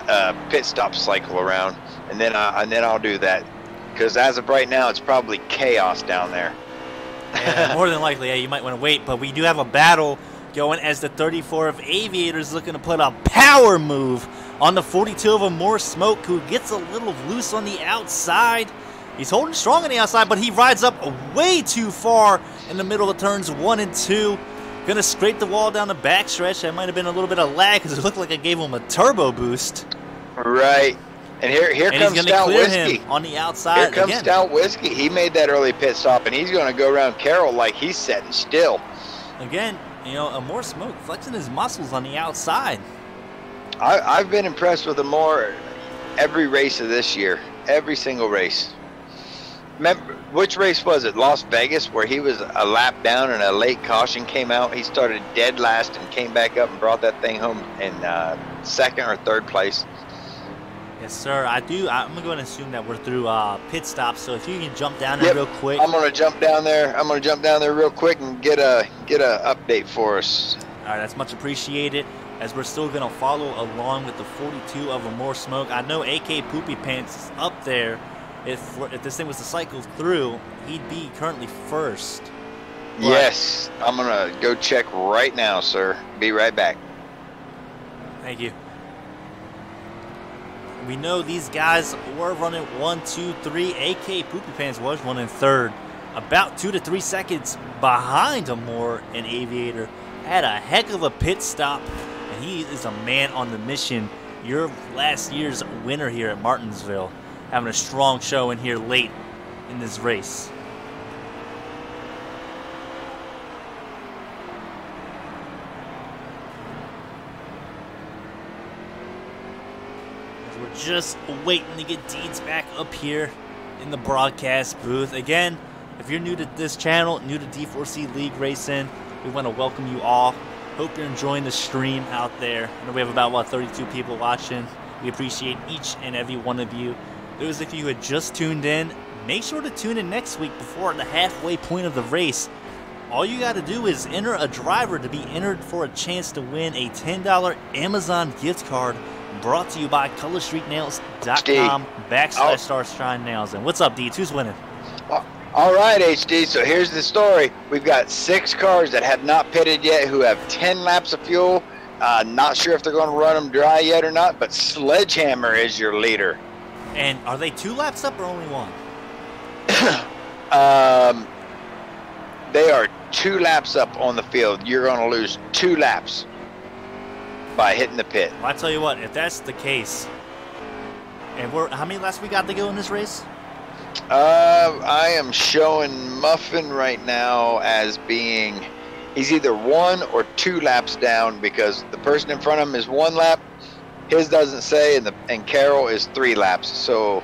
pit stops cycle around, and then I'll do that. Because as of right now, it's probably chaos down there. Yeah, more than likely, yeah, you might want to wait. But we do have a battle going as the 34 of Aviators looking to put a power move on the 42 of a More Smoke, who gets a little loose on the outside. He's holding strong on the outside, but he rides up way too far in the middle of turns 1 and 2. Gonna scrape the wall down the backstretch. That might have been a little bit of lag because it looked like I gave him a turbo boost. Right. And here comes Stout Whiskey on the outside. Here comes Stout Whiskey. He made that early pit stop, and he's going to go around Carroll like he's sitting still. Again, you know, a More Smoke flexing his muscles on the outside. I've been impressed with Amore every race of this year, every single race. Remember, which race was it? Las Vegas, where he was a lap down and a late caution came out. He started dead last and came back up and brought that thing home in 2nd or 3rd place. Yes, sir. I'm going to assume that we're through pit stops. So if you can jump down there real quick. I'm going to jump down there. I'm going to jump down there real quick and get a update for us. All right, that's much appreciated. As we're still going to follow along with the 42 of a More Smoke. I know AK Poopy Pants is up there. If this thing was to cycle through, he'd be currently 1st. But yes, I'm going to go check right now, sir. Be right back. Thank you. We know these guys were running 1, 2, 3. AK Poopy Pants was running 3rd. About 2 to 3 seconds behind Amore and Aviator. Had a heck of a pit stop. And he is a man on the mission. Your last year's winner here at Martinsville. Having a strong show in here late in this race. As we're just waiting to get Deeds back up here in the broadcast booth. Again, if you're new to this channel, new to D4C League Racing, we want to welcome you all. Hope you're enjoying the stream out there. I know we have about, 32 people watching. We appreciate each and every one of you. Those of you who had just tuned in, make sure to tune in next week before the halfway point of the race. All you got to do is enter a driver to be entered for a chance to win a $10 Amazon gift card brought to you by ColorStreetNails.com/Starshine Nails. And what's up, Deeds? Who's winning? All right, HD. So here's the story. We've got 6 cars that have not pitted yet who have 10 laps of fuel. Not sure if they're going to run them dry yet or not, but Sledgehammer is your leader. And are they 2 laps up or only 1? They are get 2 laps up on the field, you're going to lose 2 laps by hitting the pit. Well, I tell you what, if that's the case, and how many laps we got to go in this race? I am showing Muffin right now as being, he's either 1 or 2 laps down, because the person in front of him is 1 lap. His doesn't say, and Carroll is 3 laps. So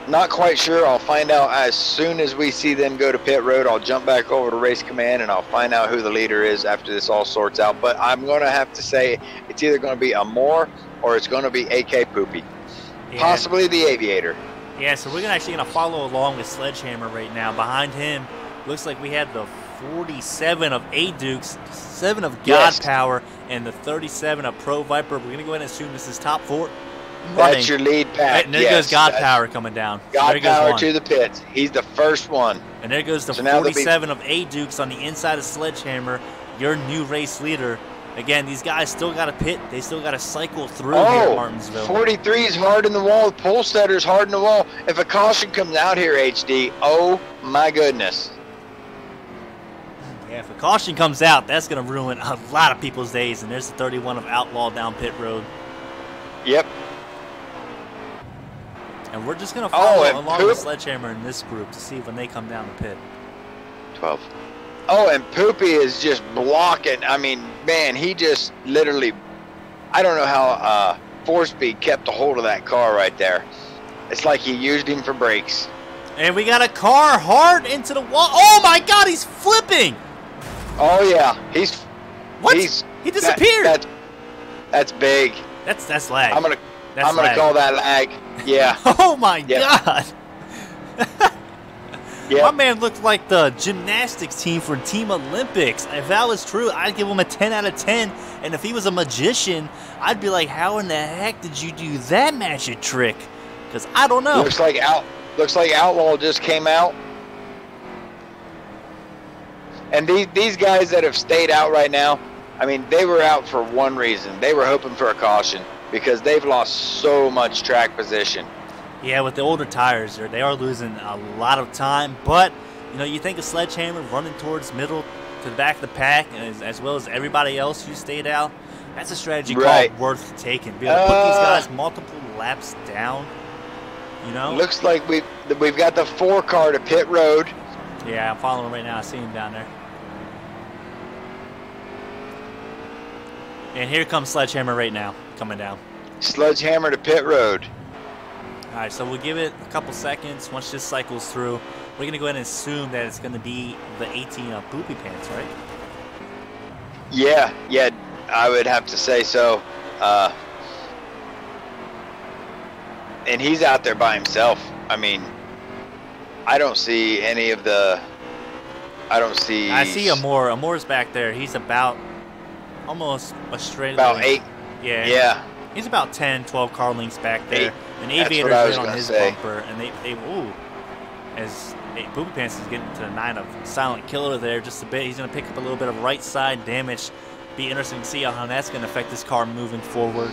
not quite sure. I'll find out as soon as we see them go to pit road. I'll jump back over to race command and I'll find out who the leader is after this all sorts out. But I'm going to have to say it's either going to be Amore or it's going to be AK Poopy. Yeah. Possibly the Aviator. Yeah, so we're actually going to follow along with Sledgehammer right now. Behind him, looks like we have the 47 of A-Dukes, 7 of God Power, and the 37 of Pro Viper. We're going to go ahead and assume this is top 4. That's your lead pack. And there goes God Power coming down. God Power to the pits. He's the first one. And there goes the 47 of A-Dukes on the inside of Sledgehammer, your new race leader. Again, these guys still got to pit. They still got to cycle through here at Martinsville. 43 is hard in the wall. The pole setter's hard in the wall. If a caution comes out here, HD, oh my goodness. Yeah, if a caution comes out, that's going to ruin a lot of people's days. And there's the 31 of Outlaw down pit road. Yep. And we're just going to follow along with Sledgehammer in this group to see when they come down the pit. 12. Oh, and Poopy is just blocking. I mean, man, he just literally, I don't know how 4Speed kept a hold of that car right there. It's like he used him for brakes. And we got a car hard into the wall. Oh, my God, he's flipping. Oh, yeah. What? He disappeared. That's big. That's lag. I'm gonna call that lag. Yeah. Oh my God. Yeah. My man looked like the gymnastics team for Team Olympics. If that was true, I'd give him a 10 out of 10. And if he was a magician, I'd be like, how in the heck did you do that magic trick? Because I don't know. Looks like Outlaw just came out. And these guys that have stayed out right now, I mean, they were out for one reason. They were hoping for a caution because they've lost so much track position. Yeah, with the older tires, they are losing a lot of time. But, you know, you think of Sledgehammer running towards middle to the back of the pack, as well as everybody else who stayed out. That's a strategy called worth taking. Be able to put these guys multiple laps down, you know? Looks like we've got the 4 car to pit road. Yeah, I'm following him right now. I see him down there. And here comes Sledgehammer right now, coming down. Sledgehammer to pit road. All right, so we'll give it a couple seconds. Once this cycles through, we're going to go ahead and assume that it's going to be the 18 of Poopy Pants, right? Yeah, I would have to say so. And he's out there by himself. I mean, I don't see any of the... I see Amore. Amore's back there. He's about almost a straight... About 8. Yeah. He's about 10, 12 car lengths back there. 8. An Aviator's in on his bumper. And as Poopy Pants is getting to the 9 of Silent Killer there just a bit. He's going to pick up a little bit of right side damage. Be interesting to see how that's going to affect this car moving forward.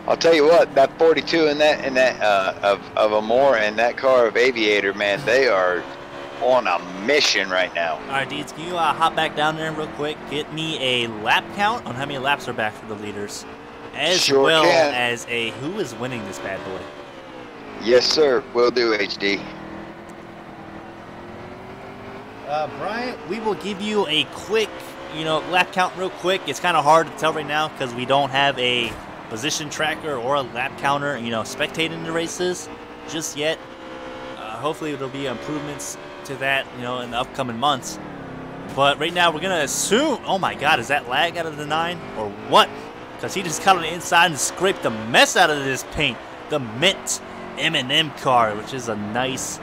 I'll tell you what, that 42 and that of Amore and that car of Aviator, man, they are on a mission right now. All right, Deeds, can you hop back down there real quick? Get me a lap count on how many laps are back for the leaders, as well as who is winning this bad boy. Yes, sir. Will do, HD. Brian, we will give you a quick, lap count real quick. It's kind of hard to tell right now because we don't have a position tracker or a lap counter, spectating the races just yet. Hopefully there'll be improvements to that, in the upcoming months. But right now we're going to assume, oh my God, is that lag out of the 9 or what? Because he just cut on the inside and scraped the mess out of this paint. The mint M&M car, which is a nice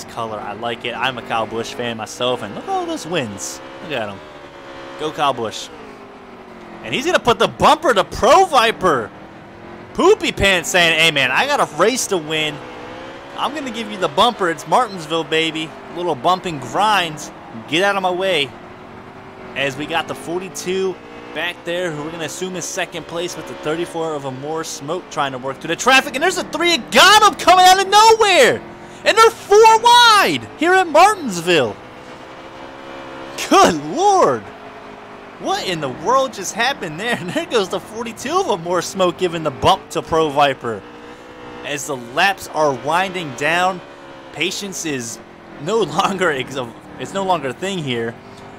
color. I like it. I'm a Kyle Busch fan myself, and look at all those wins. Look at him. Go Kyle Busch. And he's going to put the bumper to Pro Viper. Poopy Pants saying, hey, man, I got a race to win. I'm going to give you the bumper. It's Martinsville, baby. A little bump and grind. Get out of my way. As we got the 42 back there, who we're going to assume is second place with the 34 of Amore Smoke trying to work through the traffic. And there's a 3 of Gotham coming out of nowhere. And they're 4 wide here at Martinsville. Good Lord. What in the world just happened there? And there goes the 42 of them more smoke giving the bump to Pro Viper. As the laps are winding down, patience is no longer it's no longer a thing here.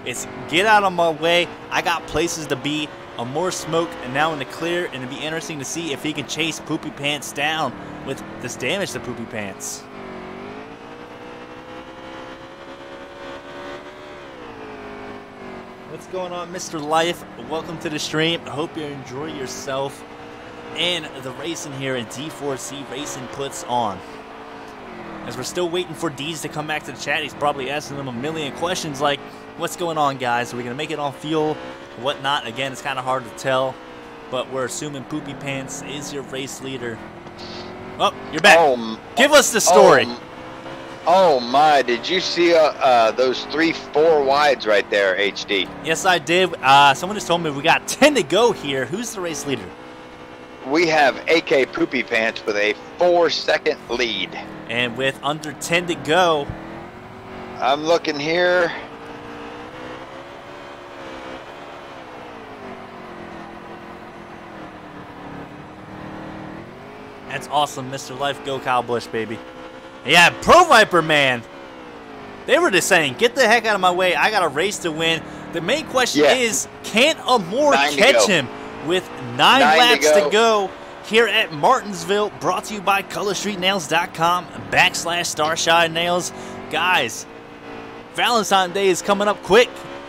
It's get out of my way. I got places to be. A more smoke and now in the clear, and it'd be interesting to see if he can chase Poopy Pants down with this damage to Poopy Pants. What's going on, Mr. Life? Welcome to the stream. I hope you enjoy yourself and the racing here at D4C Racing puts on. As we're still waiting for Deez to come back to the chat, he's probably asking them a million questions like, what's going on, guys? Are we going to make it on fuel? Whatnot. Again, it's kind of hard to tell, but we're assuming Poopy Pants is your race leader. Oh, you're back. Give us the story. Oh my, did you see those 3-4 wides right there, HD? Yes, I did. Someone just told me we got 10 to go here. Who's the race leader? We have AK Poopy Pants with a 4-second lead. And with under 10 to go. I'm looking here. That's awesome, Mr. Life. Go Kyle Busch, baby. Yeah, Pro Viper, man. They were just saying, get the heck out of my way. I got a race to win. The main question is, can Amore catch him with 9 laps to go here at Martinsville? Brought to you by ColorStreetNails.com/Starshine Nails. Guys, Valentine's Day is coming up quick.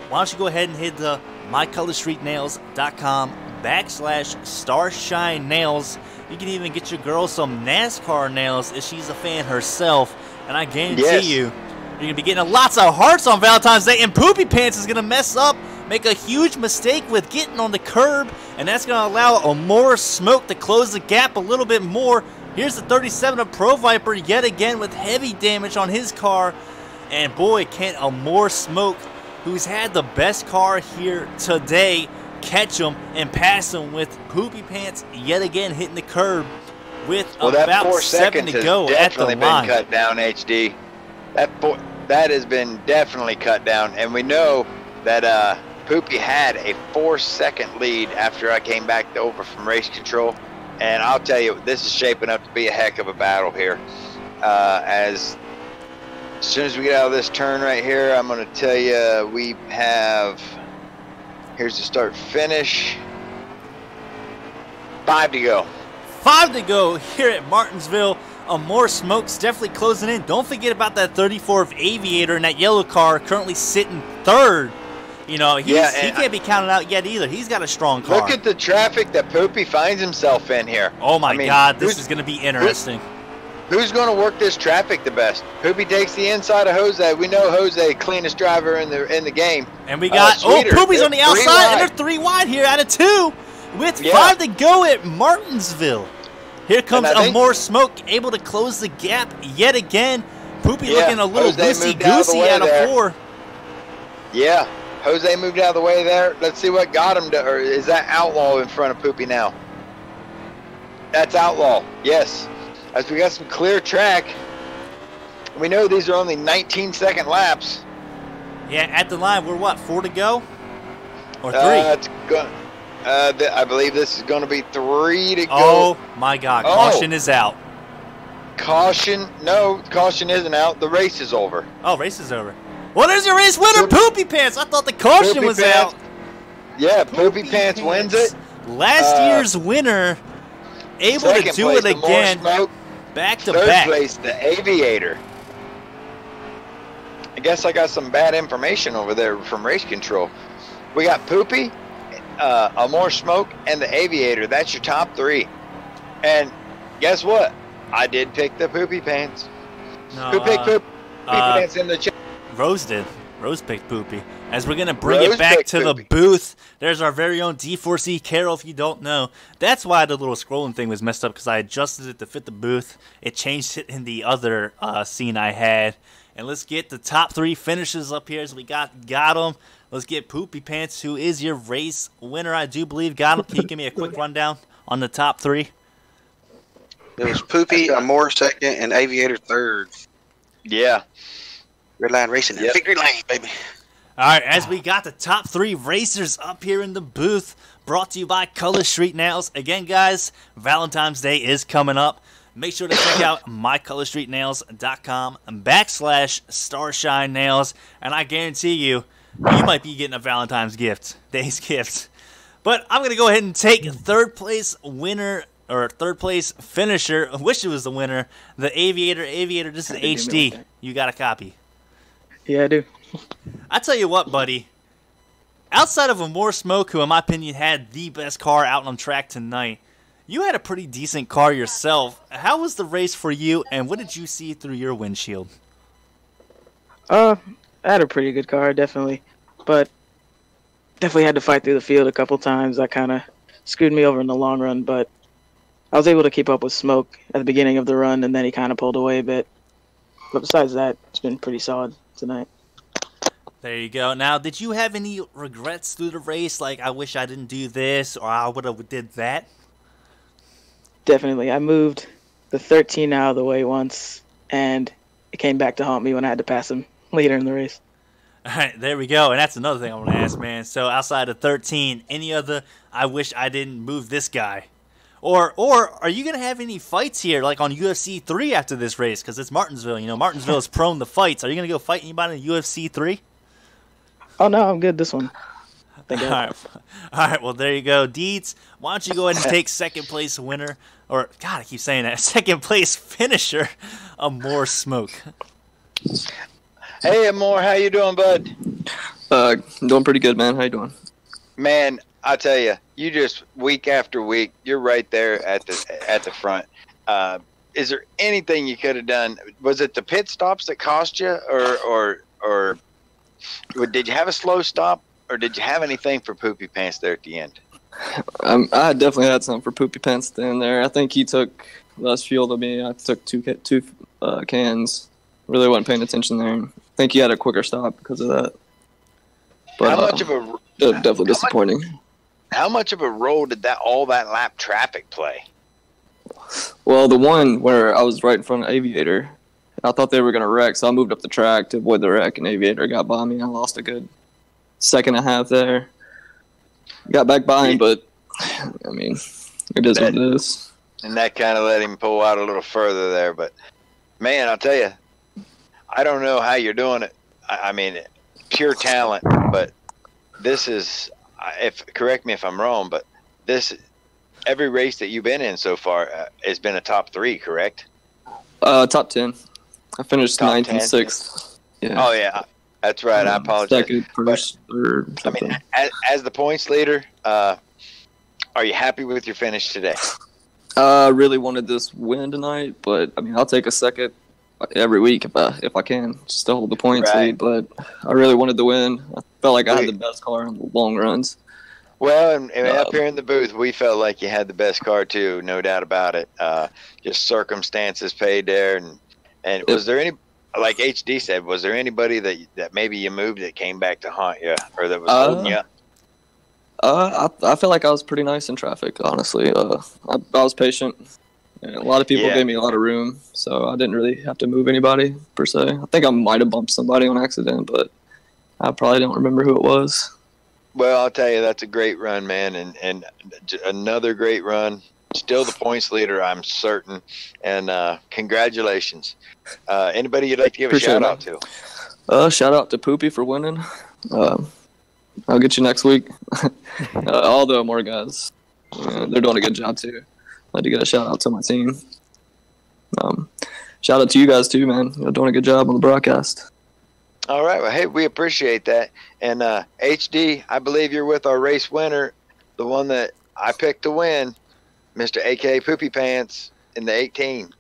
Why don't you go ahead and hit the mycolorstreetnails.com/Starshine Nails. You can even get your girl some NASCAR nails if she's a fan herself. And I guarantee you, you're going to be getting lots of hearts on Valentine's Day. And Poopy Pants is going to mess up, make a huge mistake with getting on the curb. And that's going to allow Amore Smoke to close the gap a little bit more. Here's the 37 of Pro Viper yet again with heavy damage on his car. And boy, can Amore Smoke, who's had the best car here today, catch him and pass him with Poopy Pants yet again hitting the curb with about 7 to go at the line. Been cut down, HD. That has been definitely cut down, and we know that Poopy had a 4-second lead after I came back over from race control, and I'll tell you, this is shaping up to be a heck of a battle here. As soon as we get out of this turn right here, I'm going to tell you we have. Here's the start finish. 5 to go. 5 to go here at Martinsville. Amore Smoke's definitely closing in. Don't forget about that 34 of Aviator in that yellow car, currently sitting 3rd. You know, he can't be counted out yet either. He's got a strong car. Look at the traffic that Poopy finds himself in here. Oh my God, this is going to be interesting. Who's going to work this traffic the best? Poopy takes the inside of Jose. We know Jose, cleanest driver in the game. And we got Poopy's on the outside, and they're 3 wide here out of 2 with 5 to go at Martinsville. Here comes Amore Smoke, able to close the gap yet again. Poopy looking a little loosey-goosey out of 4. Yeah, Jose moved out of the way there. Let's see what got him to, or is that Outlaw in front of Poopy now? That's Outlaw, yes. As we got some clear track, we know these are only 19-second laps. Yeah, at the line, we're what, 4 to go? Or 3? I believe this is going to be 3 to go. Oh, my God. Caution is out. Caution? No, caution isn't out. The race is over. Oh, race is over. Well, there's your race winner, Poopy Pants. I thought the caution was out. Yeah, Poopy Pants wins it. Last year's winner, able to do it again. Back to back. 3rd place, the Aviator. I guess I got some bad information over there from race control. We got Poopy, Amore Smoke, and the Aviator. That's your top 3. And guess what? I did pick the Poopy Pants. No, Who picked Poopy Pants in the chat? Rose did. Rose picked Poopy. As we're going to bring it back to the booth, there's our very own D4C Carol, if you don't know. That's why the little scrolling thing was messed up, because I adjusted it to fit the booth. It changed it in the other scene I had. And let's get the top 3 finishes up here as we got them. Let's get Poopy Pants, who is your race winner, I do believe. Got him. Can you give me a quick rundown on the top 3? It was Poopy, Amore 2nd, and Aviator 3rd. Yeah. Red Line Racing in Victory Lane, baby. All right, as we got the top 3 racers up here in the booth, brought to you by Color Street Nails. Again, guys, Valentine's Day is coming up. Make sure to check out mycolorstreetnails.com/Starshine Nails, and I guarantee you might be getting a Valentine's Day's gift. But I'm going to go ahead and take third place winner, or third place finisher. I wish it was the winner. The Aviator. Aviator, this is HD. You got a copy? Yeah, I do. I tell you what, buddy. Outside of More Smoke, who in my opinion had the best car out on track tonight, you had a pretty decent car yourself. How was the race for you, and what did you see through your windshield? I had a pretty good car, definitely. But definitely had to fight through the field a couple times. That kind of screwed me over in the long run, but I was able to keep up with Smoke at the beginning of the run, and then he kind of pulled away a bit. But besides that, it's been pretty solid tonight. There you go. Now, did you have any regrets through the race? Like, I wish I didn't do this, or I would have did that? Definitely. I moved the 13 out of the way once, and it came back to haunt me when I had to pass him later in the race. All right, there we go. And that's another thing I want to ask, man. So, outside of 13, any other, I wish I didn't move this guy? Or are you going to have any fights here, like on UFC 3 after this race? Because it's Martinsville. You know, Martinsville is prone to fights. Are you going to go fight anybody in UFC 3? Oh, no, I'm good this one. All right, well, there you go. Deeds, why don't you go ahead and take second place winner, or, God, I keep saying that, second place finisher of More Smoke. Hey, Amor, how you doing, bud? Doing pretty good, man. How you doing? Man, I tell you, you just week after week, you're right there at the front. Is there anything you could have done? Was it the pit stops that cost you, or did you have a slow stop, or did you have anything for Poopy Pants there at the end? I definitely had something for Poopy Pants at the end there. I think he took less fuel than me. I took two cans. Really wasn't paying attention there. I think he had a quicker stop because of that. But how much of a definitely disappointing. How much of a role did all that lap traffic play? Well, the one where I was right in front of Aviator, I thought they were going to wreck, so I moved up the track to avoid the wreck, and Aviator got by me. I lost a good second and a half there. Got back by him, but, I mean, it is what it is. And that kind of let him pull out a little further there. But, man, I'll tell you, I don't know how you're doing it. I mean, pure talent, but this is, correct me if I'm wrong, but every race that you've been in so far has been a top 3, correct? Top 10. I finished top 9th 10, and 6th. Yeah. Oh, yeah. That's right. I apologize. Second, first, third, something. I mean, as the points leader, are you happy with your finish today? I really wanted this win tonight, but I mean, I'll take a second every week if I can, just to hold the points lead. But I really wanted the win. I felt like I had the best car on the long runs. Well, and up here in the booth, we felt like you had the best car too, no doubt about it. Just circumstances paid there, and was there any? Like HD said, was there anybody that maybe you moved that came back to haunt you, or that was holding you up? I feel like I was pretty nice in traffic, honestly. I was patient. And a lot of people gave me a lot of room, so I didn't really have to move anybody, per se. I think I might have bumped somebody on accident, but I probably don't remember who it was. Well, I'll tell you, that's a great run, man, and another great run. Still the points leader, I'm certain, and congratulations. Anybody you'd like to give a shout-out to? Shout out to Poopy for winning. I'll get you next week. All the more guys, they're doing a good job too. I'd like to get a shout out to my team. Shout out to you guys too, man. You're doing a good job on the broadcast. All right. Well, hey, we appreciate that. And HD, I believe you're with our race winner, the one that I picked to win, Mr. A.K. Poopy Pants in the 18.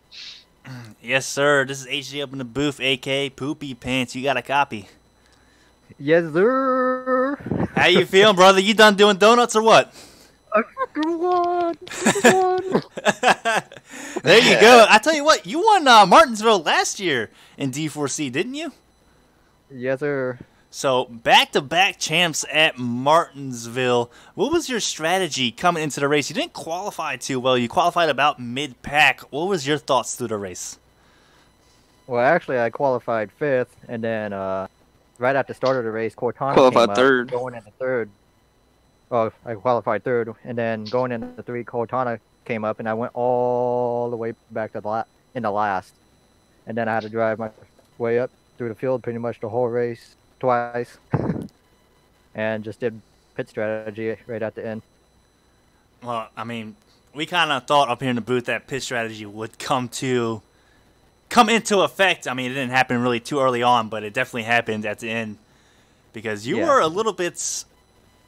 Yes, sir. This is HD up in the booth, A.K. Poopy Pants. You got a copy? Yes, sir. How you feeling, brother? You done doing donuts or what? I fucking won. There you go. I tell you what, you won Martinsville last year in D4C, didn't you? Yes, sir. So, back-to-back champs at Martinsville. What was your strategy coming into the race? You didn't qualify too well. You qualified about mid-pack. What was your thoughts through the race? Well, actually, I qualified 5th, and then right at the start of the race, Cortana Qualified came up, third. going into third. Oh, I qualified third, and then going into three, Cortana came up, and I went all the way back to the last, and then I had to drive my way up through the field pretty much the whole race twice, and just did pit strategy right at the end. Well, I mean, we kind of thought up here in the booth that pit strategy would come into effect. I mean, it didn't happen really too early on, but it definitely happened at the end because you were a little bit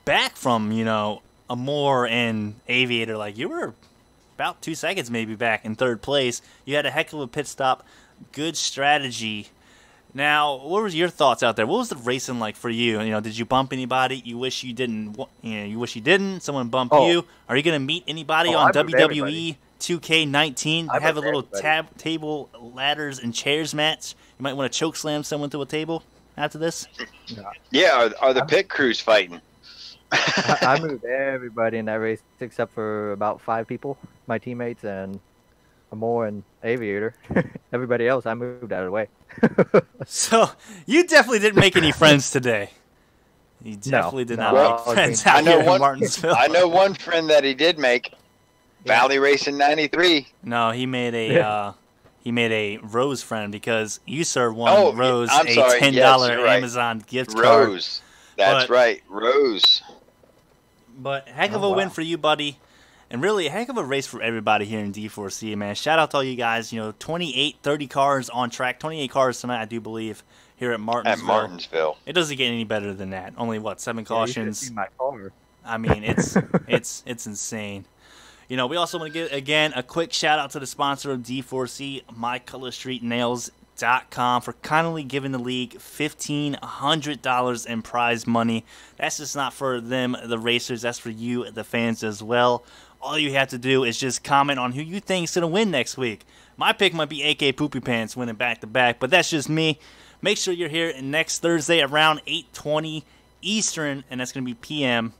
back from, Amore and Aviator. Like, you were about 2 seconds maybe back in third place. You had a heck of a pit stop. Good strategy. Now, what was your thoughts out there? What was the racing like for you? Did you bump anybody? You wish you didn't. You wish you didn't. Someone bumped you. Are you gonna meet anybody on WWE 2K19? Have a little table, ladders, and chairs match. You might want to choke slam someone to a table after this. Yeah, are the pit crews fighting? I moved everybody in that race except for about 5 people, my teammates and Amore and Aviator. Everybody else, I moved out of the way. So you definitely didn't make any friends today. You definitely did not make friends out here in Martinsville. I know one friend that he did make. Valley Racing 93. No, he made a Rose friend because you, sir, won Rose a $10 Amazon gift card. Rose. That's right, Rose. But heck of a win for you, buddy. And really, a heck of a race for everybody here in D4C, man. Shout out to all you guys. 28, 30 cars on track. 28 cars tonight, I do believe, here at Martinsville. It doesn't get any better than that. Only, 7 cautions? You should see my car. I mean, it's insane. We also want to give, again, a quick shout-out to the sponsor of D4C, MyColorStreetNails.com, for kindly giving the league $1,500 in prize money. That's just not for them, the racers. That's for you, the fans, as well. All you have to do is just comment on who you think is going to win next week. My pick might be AK Poopy Pants winning back-to-back, but that's just me. Make sure you're here next Thursday around 8:20 Eastern, and that's going to be p.m.,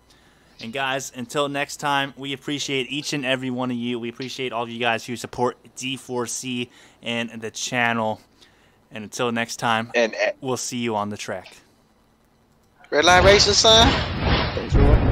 and guys, until next time, we appreciate each and every one of you. We appreciate all of you guys who support D4C and the channel. And until next time, we'll see you on the track. Red Line Racing, son. Thanks for watching.